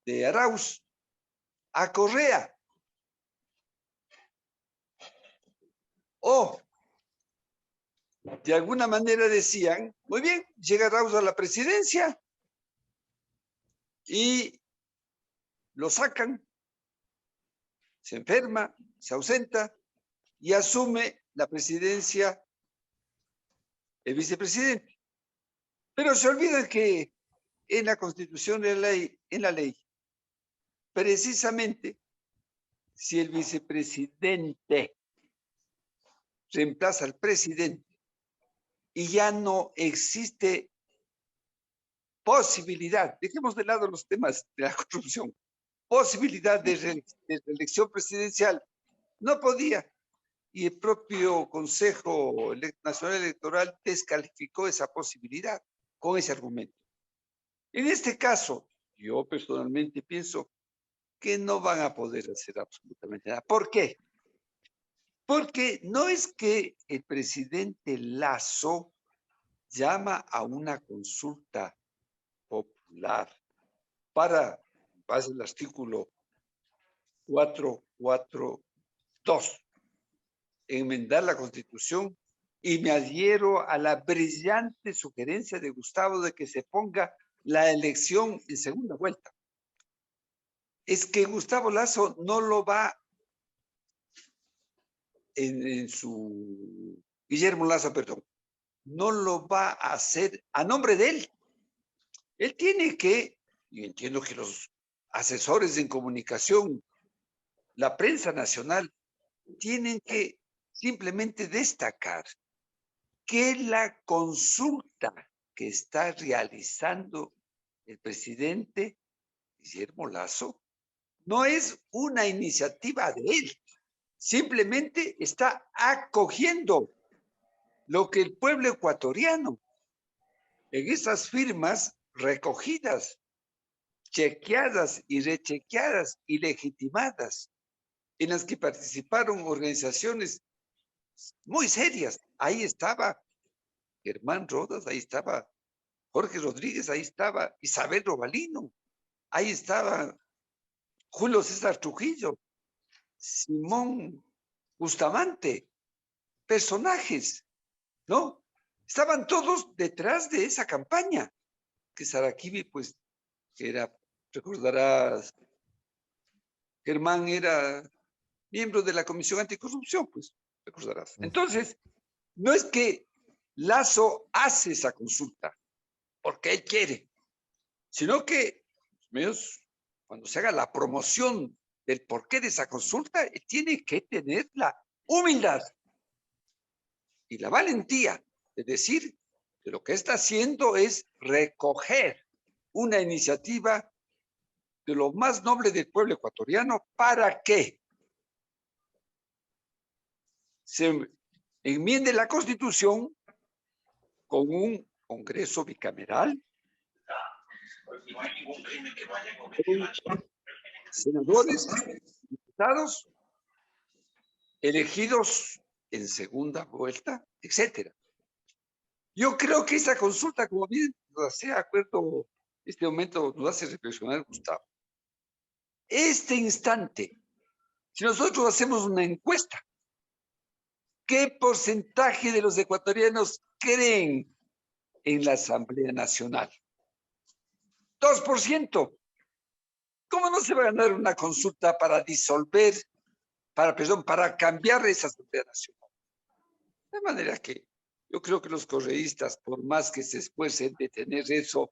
de Arauz a Correa. O de alguna manera decían, muy bien, llega Arauz a la presidencia y lo sacan, se enferma, se ausenta y asume la presidencia el vicepresidente. Pero se olvidan que en la Constitución, en la ley, precisamente, si el vicepresidente reemplaza al presidente y ya no existe posibilidad, dejemos de lado los temas de la corrupción, posibilidad de reelección presidencial, no podía. Y el propio Consejo Nacional Electoral descalificó esa posibilidad con ese argumento. En este caso, yo personalmente pienso que no van a poder hacer absolutamente nada. ¿Por qué? Porque no es que el presidente Lasso llama a una consulta popular para, en base al artículo 442, enmendar la Constitución, y me adhiero a la brillante sugerencia de Gustavo de que se ponga la elección en segunda vuelta. Es que Gustavo Lazo no lo va Guillermo Lazo, perdón, no lo va a hacer a nombre de él. Él tiene que, y entiendo que los asesores en comunicación, la prensa nacional, tienen que simplemente destacar que la consulta que está realizando el presidente Guillermo Lazo no es una iniciativa de él, simplemente está acogiendo lo que el pueblo ecuatoriano, en esas firmas recogidas, chequeadas y rechequeadas y legitimadas, en las que participaron organizaciones muy serias. Ahí estaba Germán Rodas, ahí estaba Jorge Rodríguez, ahí estaba Isabel Robalino, ahí estaba Julio César Trujillo, Simón Bustamante, personajes, ¿no? Estaban todos detrás de esa campaña, que Saraquivi, pues, recordarás, Germán era miembro de la Comisión Anticorrupción, pues, recordarás. Entonces, no es que Lazo hace esa consulta porque él quiere, sino que los medios, cuando se haga la promoción del porqué de esa consulta, él tiene que tener la humildad y la valentía de decir que lo que está haciendo es recoger una iniciativa de lo más noble del pueblo ecuatoriano para que se enmiende la Constitución con un Congreso bicameral, con senadores, diputados, elegidos en segunda vuelta, etcétera. Yo creo que esa consulta, como bien nos hace acuerdo, este momento nos hace reflexionar, Gustavo. Este instante, si nosotros hacemos una encuesta, ¿qué porcentaje de los ecuatorianos creen en la Asamblea Nacional? 2%. ¿Cómo no se va a ganar una consulta para disolver, para cambiar esa Asamblea Nacional? De manera que yo creo que los correístas, por más que se esfuercen de tener eso,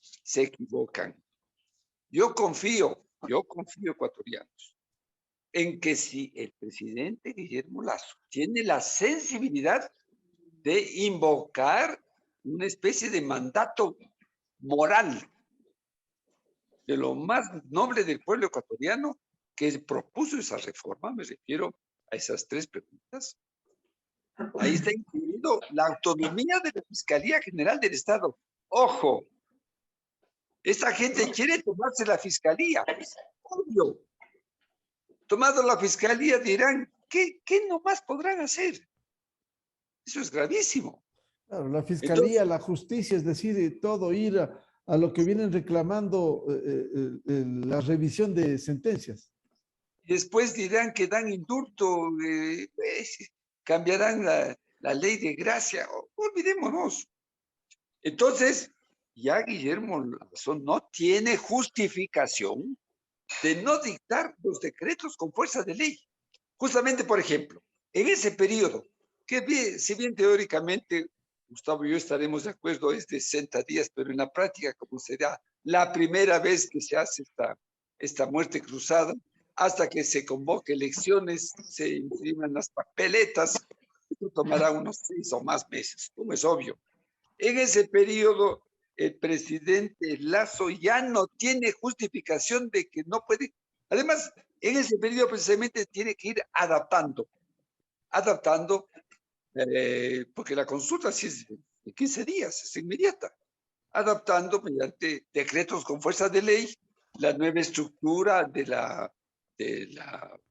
se equivocan. Yo confío, ecuatorianos, en que si el presidente Guillermo Lazo tiene la sensibilidad de invocar una especie de mandato moral de lo más noble del pueblo ecuatoriano que propuso esa reforma, me refiero a esas 3 preguntas. Ahí está incluido la autonomía de la Fiscalía General del Estado. Ojo, esa gente quiere tomarse la Fiscalía, obvio. Tomado la Fiscalía dirán, ¿qué nomás podrán hacer? Eso es gravísimo. Claro, la Fiscalía, Entonces, la justicia, es decir, todo ir a lo que vienen reclamando la revisión de sentencias. después dirán que dan indulto, cambiarán la ley de gracia, olvidémonos. Entonces, ya Guillermo Lazo no tiene justificación de no dictar los decretos con fuerza de ley. Justamente, por ejemplo, en ese periodo, que si bien teóricamente, Gustavo y yo estaremos de acuerdo, es de 60 días, pero en la práctica, como será la primera vez que se hace esta muerte cruzada, hasta que se convoque elecciones, se impriman las papeletas, esto tomará unos 6 o más meses, como es obvio. En ese periodo, el presidente Lazo ya no tiene justificación de que no puede. Además, en ese periodo precisamente tiene que ir adaptando, porque la consulta sí es de 15 días, es inmediata, adaptando mediante decretos con fuerza de ley la nueva estructura de la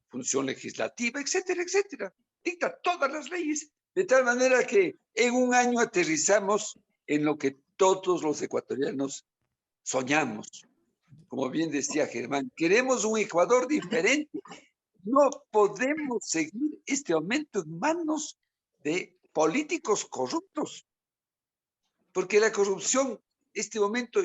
función legislativa, etcétera, etcétera. Dicta todas las leyes, de tal manera que en un año aterrizamos en lo que todos los ecuatorianos soñamos, como bien decía Germán, queremos un Ecuador diferente. No podemos seguir este aumento en manos de políticos corruptos, porque la corrupción, este momento,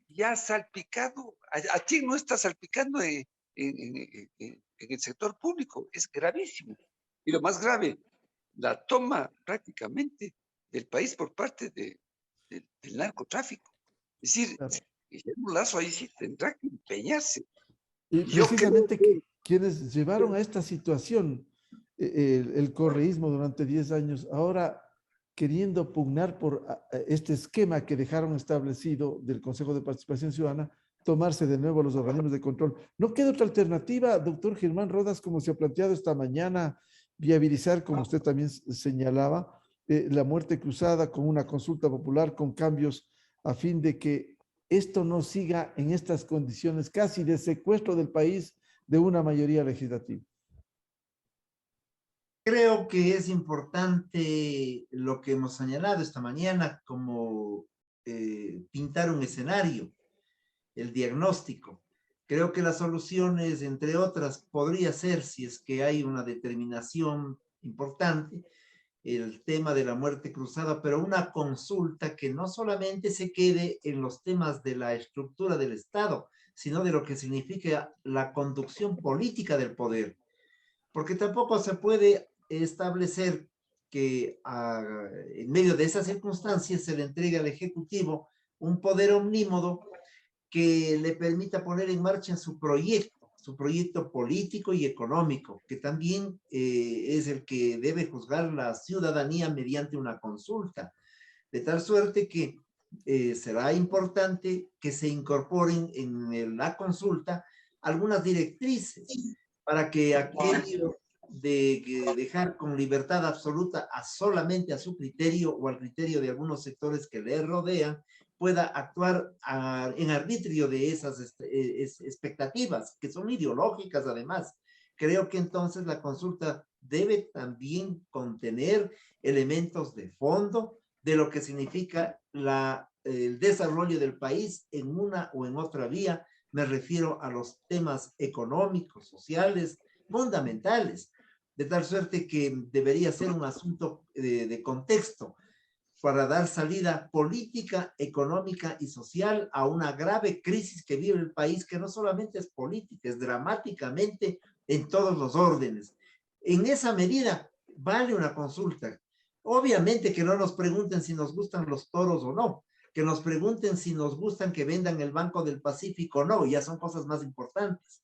ya ha salpicado. ¿A quién no está salpicando en el sector público? Es gravísimo. Y lo más grave, la toma prácticamente del país por parte del narcotráfico. Es decir, Claro. Guillermo Lasso ahí sí tendrá que empeñarse. Y Yo precisamente creo que quienes llevaron a esta situación el correísmo durante 10 años, ahora queriendo pugnar por este esquema que dejaron establecido del Consejo de Participación Ciudadana, tomarse de nuevo los organismos de control. ¿No queda otra alternativa, doctor Germán Rodas, como se ha planteado esta mañana, viabilizar, como usted también señalaba, la muerte cruzada con una consulta popular, con cambios a fin de que esto no siga en estas condiciones casi de secuestro del país de una mayoría legislativa? Creo que es importante lo que hemos señalado esta mañana, como pintar un escenario, el diagnóstico. Creo que las soluciones, entre otras, podría ser, si es que hay una determinación importante, el tema de la muerte cruzada, pero una consulta que no solamente se quede en los temas de la estructura del Estado, sino de lo que significa la conducción política del poder. Porque tampoco se puede establecer que en medio de esas circunstancias se le entregue al Ejecutivo un poder omnímodo que le permita poner en marcha su proyecto político y económico, que también es el que debe juzgar la ciudadanía mediante una consulta, de tal suerte que será importante que se incorporen en la consulta algunas directrices para que aquello de dejar con libertad absoluta solamente a su criterio o al criterio de algunos sectores que le rodean, pueda actuar en arbitrio de esas expectativas, que son ideológicas además. Creo que entonces la consulta debe también contener elementos de fondo de lo que significa el desarrollo del país en una o en otra vía. Me refiero a los temas económicos, sociales, fundamentales, de tal suerte que debería ser un asunto de contexto para dar salida política, económica y social a una grave crisis que vive el país, que no solamente es política, es dramáticamente en todos los órdenes. En esa medida, vale una consulta. Obviamente que no nos pregunten si nos gustan los toros o no, que nos pregunten si nos gustan que vendan el Banco del Pacífico o no, ya son cosas más importantes.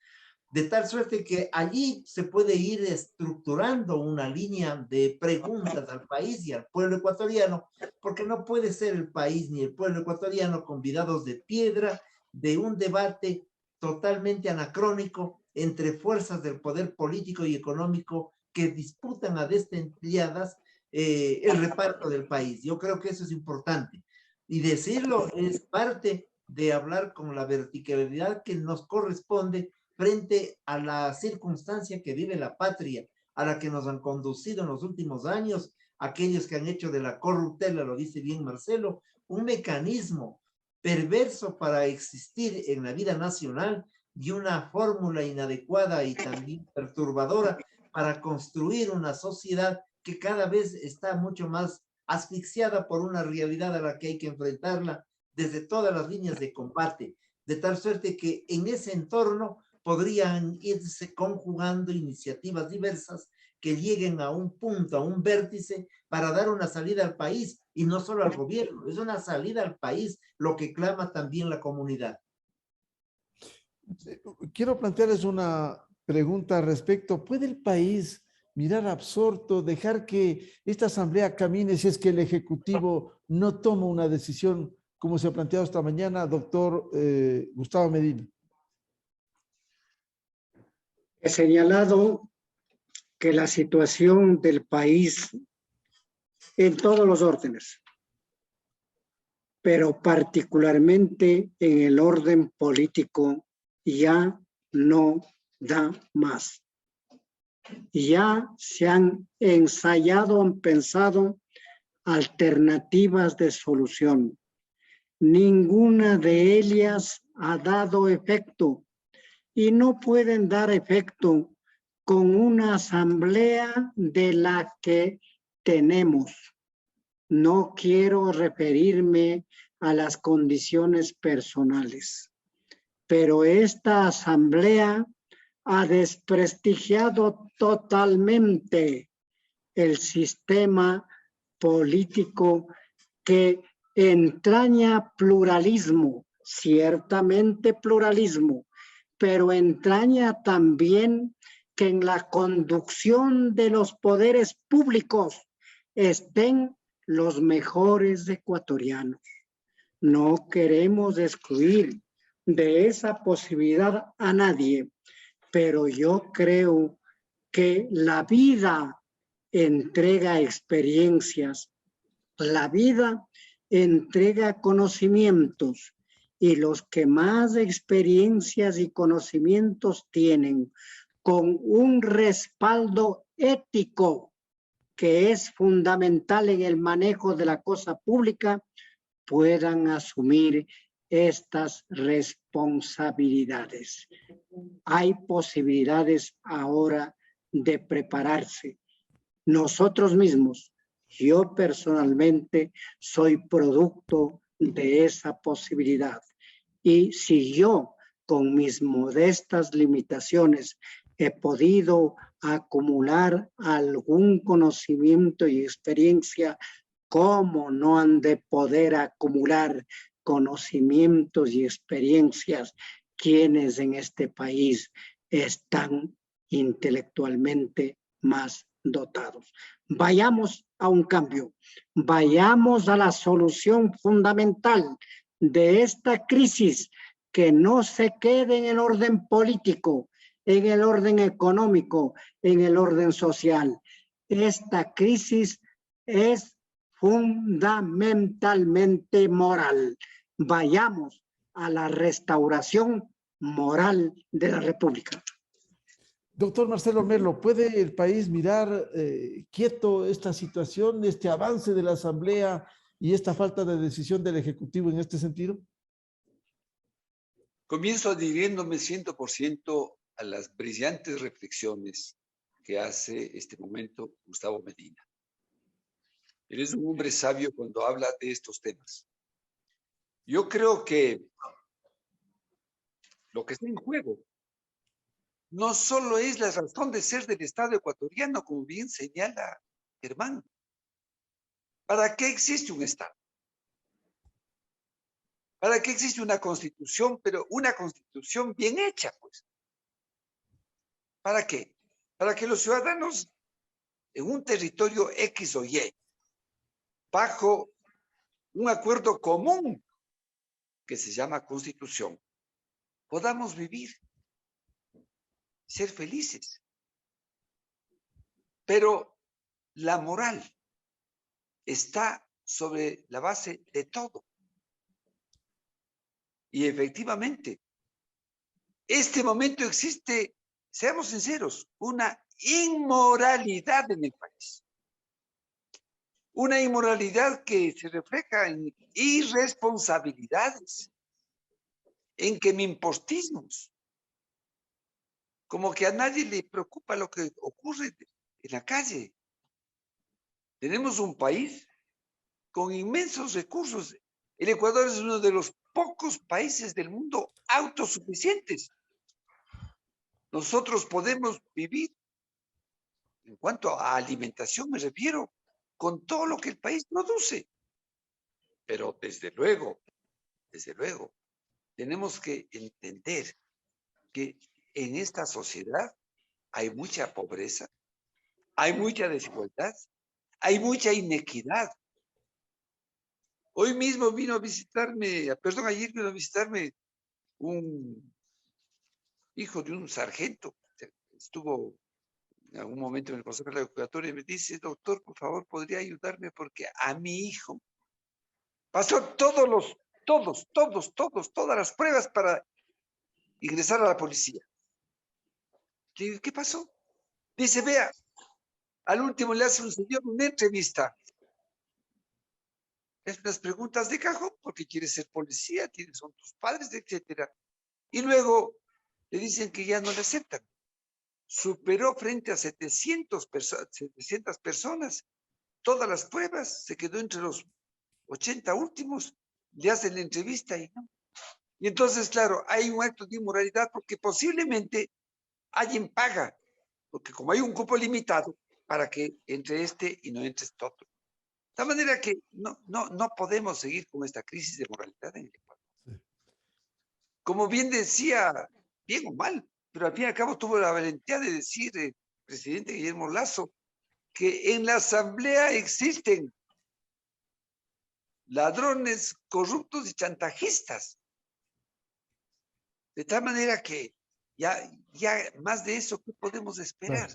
De tal suerte que allí se puede ir estructurando una línea de preguntas al país y al pueblo ecuatoriano, porque no puede ser el país ni el pueblo ecuatoriano convidados de piedra de un debate totalmente anacrónico entre fuerzas del poder político y económico que disputan a destemperadas el reparto del país. Yo creo que eso es importante. Y decirlo es parte de hablar con la verticalidad que nos corresponde frente a la circunstancia que vive la patria, a la que nos han conducido en los últimos años, aquellos que han hecho de la corruptela, lo dice bien Marcelo, un mecanismo perverso para existir en la vida nacional y una fórmula inadecuada y también perturbadora para construir una sociedad que cada vez está mucho más asfixiada por una realidad a la que hay que enfrentarla desde todas las líneas de combate, de tal suerte que en ese entorno podrían irse conjugando iniciativas diversas que lleguen a un punto, a un vértice, para dar una salida al país, y no solo al gobierno, es una salida al país, lo que clama también la comunidad. Quiero plantearles una pregunta al respecto. ¿Puede el país mirar absorto, dejar que esta asamblea camine si es que el Ejecutivo no toma una decisión, como se ha planteado esta mañana, doctor Gustavo Medina? He señalado que la situación del país en todos los órdenes, pero particularmente en el orden político, ya no da más. Ya se han ensayado, han pensado alternativas de solución. Ninguna de ellas ha dado efecto y no pueden dar efecto con una asamblea de la que tenemos. No quiero referirme a las condiciones personales, pero esta asamblea ha desprestigiado totalmente el sistema político que entraña pluralismo, ciertamente pluralismo, pero entraña también que en la conducción de los poderes públicos estén los mejores ecuatorianos. No queremos excluir de esa posibilidad a nadie, pero yo creo que la vida entrega experiencias, la vida entrega conocimientos y los que más experiencias y conocimientos tienen con un respaldo ético que es fundamental en el manejo de la cosa pública, puedan asumir estas responsabilidades. Hay posibilidades ahora de prepararse. Nosotros mismos, yo personalmente soy producto de esa posibilidad. Y si yo, con mis modestas limitaciones, he podido acumular algún conocimiento y experiencia, ¿cómo no han de poder acumular conocimientos y experiencias quienes en este país están intelectualmente más dotados? Vayamos a un cambio, vayamos a la solución fundamental de esta crisis, que no se quede en el orden político, en el orden económico, en el orden social. Esta crisis es fundamentalmente moral. Vayamos a la restauración moral de la República. Doctor Marcelo Merlo, ¿puede el país mirar quieto esta situación, este avance de la Asamblea y esta falta de decisión del Ejecutivo en este sentido? Comienzo adhiriéndome 100% a las brillantes reflexiones que hace este momento Gustavo Medina. Él es un hombre sabio cuando habla de estos temas. Yo creo que lo que está en juego no solo es la razón de ser del Estado ecuatoriano, como bien señala Germán. ¿Para qué existe un Estado? ¿Para qué existe una Constitución, pero una Constitución bien hecha, pues? ¿Para qué? Para que los ciudadanos en un territorio X o Y, bajo un acuerdo común que se llama Constitución, podamos vivir, ser felices. Pero la moral está sobre la base de todo. Y efectivamente, este momento existe, seamos sinceros, una inmoralidad en el país. Una inmoralidad que se refleja en irresponsabilidades, en que me impostismos, como que a nadie le preocupa lo que ocurre en la calle. Tenemos un país con inmensos recursos. El Ecuador es uno de los pocos países del mundo autosuficientes. Nosotros podemos vivir, en cuanto a alimentación me refiero, con todo lo que el país produce. Pero desde luego, tenemos que entender que en esta sociedad hay mucha pobreza, hay mucha desigualdad, hay mucha inequidad. Hoy mismo vino a visitarme, ayer vino a visitarme un hijo de un sargento. Estuvo en algún momento en el Consejo de la Judicatura y me dice: doctor, por favor, ¿podría ayudarme? Porque a mi hijo pasó todas las pruebas para ingresar a la policía. Le digo: ¿qué pasó? Dice: vea, al último le hace un señor una entrevista Es unas preguntas de cajón, porque quieres ser policía, quiénes son tus padres, etcétera. Y luego le dicen que ya no le aceptan. Superó frente a 700 personas todas las pruebas, se quedó entre los 80 últimos, le hacen la entrevista y no. Y entonces, claro, hay un acto de inmoralidad porque posiblemente alguien paga, porque como hay un cupo limitado, para que entre este y no entre este otro. De tal manera que no podemos seguir con esta crisis de moralidad en el Ecuador. Sí. Como bien decía, bien o mal, pero al fin y al cabo tuvo la valentía de decir el presidente Guillermo Lasso que en la asamblea existen ladrones, corruptos y chantajistas. De tal manera que ya más de eso, ¿qué podemos esperar?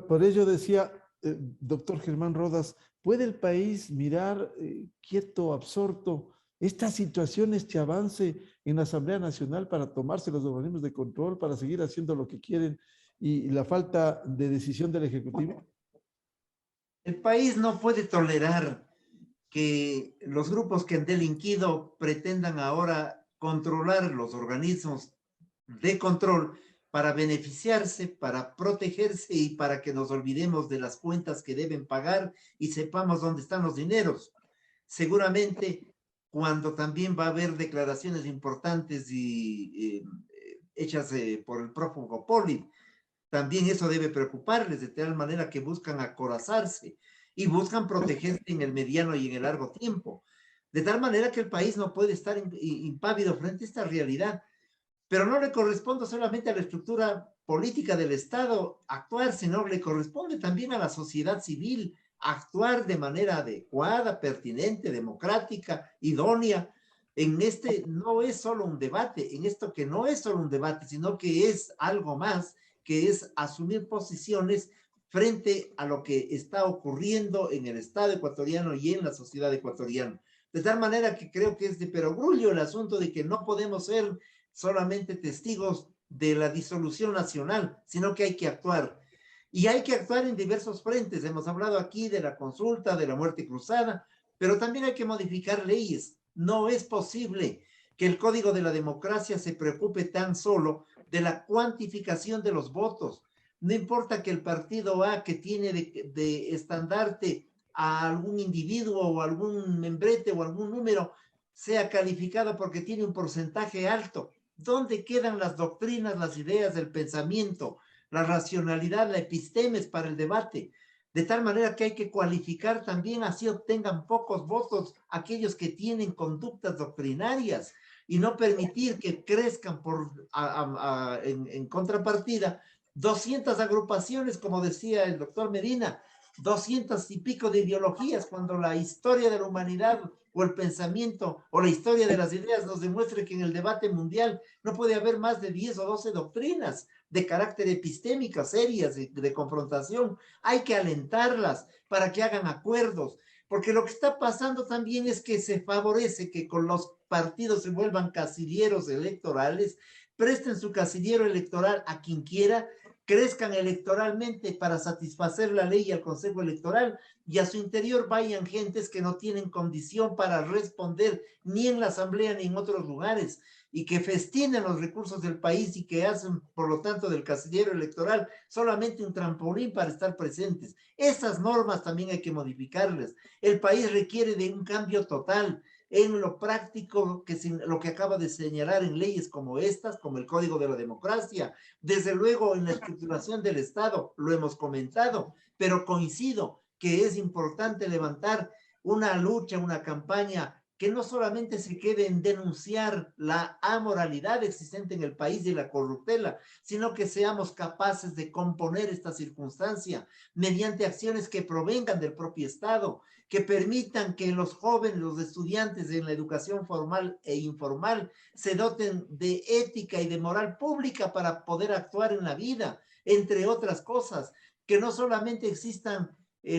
Por ello decía, doctor Germán Rodas, ¿puede el país mirar quieto, absorto, esta situación, este avance en la Asamblea Nacional para tomarse los organismos de control, para seguir haciendo lo que quieren y la falta de decisión del Ejecutivo? El país no puede tolerar que los grupos que han delinquido pretendan ahora controlar los organismos de control para beneficiarse, para protegerse y para que nos olvidemos de las cuentas que deben pagar y sepamos dónde están los dineros. Seguramente cuando también va a haber declaraciones importantes y hechas por el prófugo Poli, también eso debe preocuparles de tal manera que buscan acorazarse y buscan protegerse en el mediano y en el largo tiempo. De tal manera que el país no puede estar impávido frente a esta realidad. Pero no le corresponde solamente a la estructura política del Estado actuar, sino le corresponde también a la sociedad civil actuar de manera adecuada, pertinente, democrática, idónea. En este no es solo un debate, en esto que no es solo un debate, sino que es algo más, que es asumir posiciones frente a lo que está ocurriendo en el Estado ecuatoriano y en la sociedad ecuatoriana. De tal manera que creo que es de perogrullo el asunto de que no podemos ser solamente testigos de la disolución nacional, sino que hay que actuar. Y hay que actuar en diversos frentes. Hemos hablado aquí de la consulta, de la muerte cruzada, pero también hay que modificar leyes. No es posible que el Código de la Democracia se preocupe tan solo de la cuantificación de los votos. No importa que el partido A, que tiene de estandarte a algún individuo o algún membrete o algún número, sea calificado porque tiene un porcentaje alto. ¿Dónde quedan las doctrinas, las ideas del pensamiento, la racionalidad, la epistemes para el debate? De tal manera que hay que cualificar también, así obtengan pocos votos aquellos que tienen conductas doctrinarias y no permitir que crezcan en contrapartida 200 agrupaciones, como decía el doctor Medina, 200 y pico de ideologías, cuando la historia de la humanidad o el pensamiento o la historia de las ideas nos demuestre que en el debate mundial no puede haber más de 10 o 12 doctrinas de carácter epistémico, serias, de confrontación. Hay que alentarlas para que hagan acuerdos, porque lo que está pasando también es que se favorece que con los partidos se vuelvan casilleros electorales, presten su casillero electoral a quien quiera, crezcan electoralmente para satisfacer la ley y al Consejo Electoral, y a su interior vayan gentes que no tienen condición para responder ni en la Asamblea ni en otros lugares, y que festinen los recursos del país y que hacen, por lo tanto, del casillero electoral solamente un trampolín para estar presentes. Esas normas también hay que modificarlas. El país requiere de un cambio total en lo práctico, lo que acaba de señalar en leyes como estas, como el Código de la Democracia, desde luego en la estructuración del Estado, lo hemos comentado, pero coincido que es importante levantar una lucha, una campaña que no solamente se quede en denunciar la amoralidad existente en el país y la corruptela, sino que seamos capaces de componer esta circunstancia mediante acciones que provengan del propio Estado, que permitan que los jóvenes, los estudiantes en la educación formal e informal se doten de ética y de moral pública para poder actuar en la vida, entre otras cosas, que no solamente existan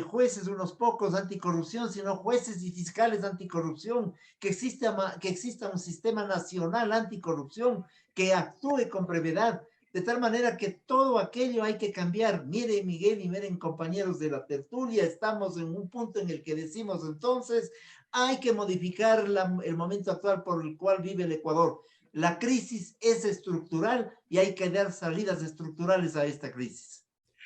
jueces unos pocos anticorrupción, sino jueces y fiscales anticorrupción, que exista un sistema nacional anticorrupción que actúe con brevedad. de tal manera que todo aquello hay que cambiar. Miren, Miguel, y miren, compañeros de la tertulia, estamos en un punto en el que decimos entonces, hay que modificar el momento actual por el cual vive el Ecuador. La crisis es estructural y hay que dar salidas estructurales a esta crisis.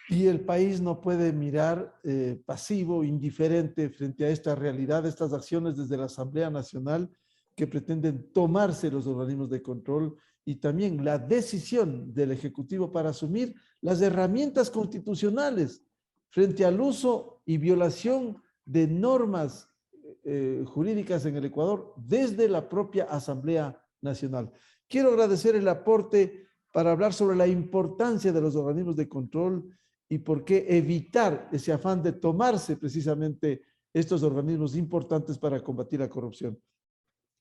Y el país no puede mirar pasivo, indiferente frente a esta realidad, estas acciones desde la Asamblea Nacional que pretenden tomarse los organismos de control y también la decisión del Ejecutivo para asumir las herramientas constitucionales frente al uso y violación de normas jurídicas en el Ecuador desde la propia Asamblea Nacional. Quiero agradecer el aporte para hablar sobre la importancia de los organismos de control y por qué evitar ese afán de tomarse precisamente estos organismos importantes para combatir la corrupción.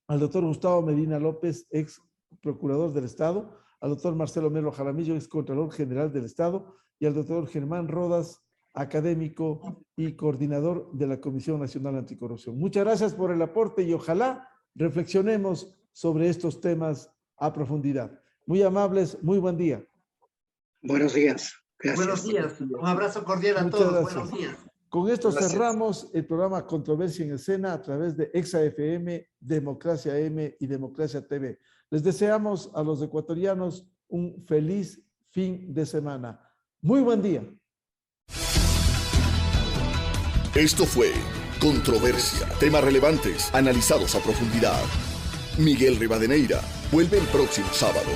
Al doctor Gustavo Medina López, ex procurador del Estado, al doctor Marcelo Melo Jaramillo, ex contralor general del Estado, y al doctor Germán Rodas, académico y coordinador de la Comisión Nacional Anticorrupción. Muchas gracias por el aporte y ojalá reflexionemos sobre estos temas a profundidad. Muy amables, muy buen día. Buenos días. Gracias. Buenos días. Un abrazo cordial a Muchas todos. gracias. Buenos días. Con esto Gracias. cerramos el programa Controversia en Escena a través de Exa FM, Democracia M y Democracia TV. Les deseamos a los ecuatorianos un feliz fin de semana. Muy buen día. Esto fue Controversia. Temas relevantes analizados a profundidad. Miguel Rivadeneira vuelve el próximo sábado.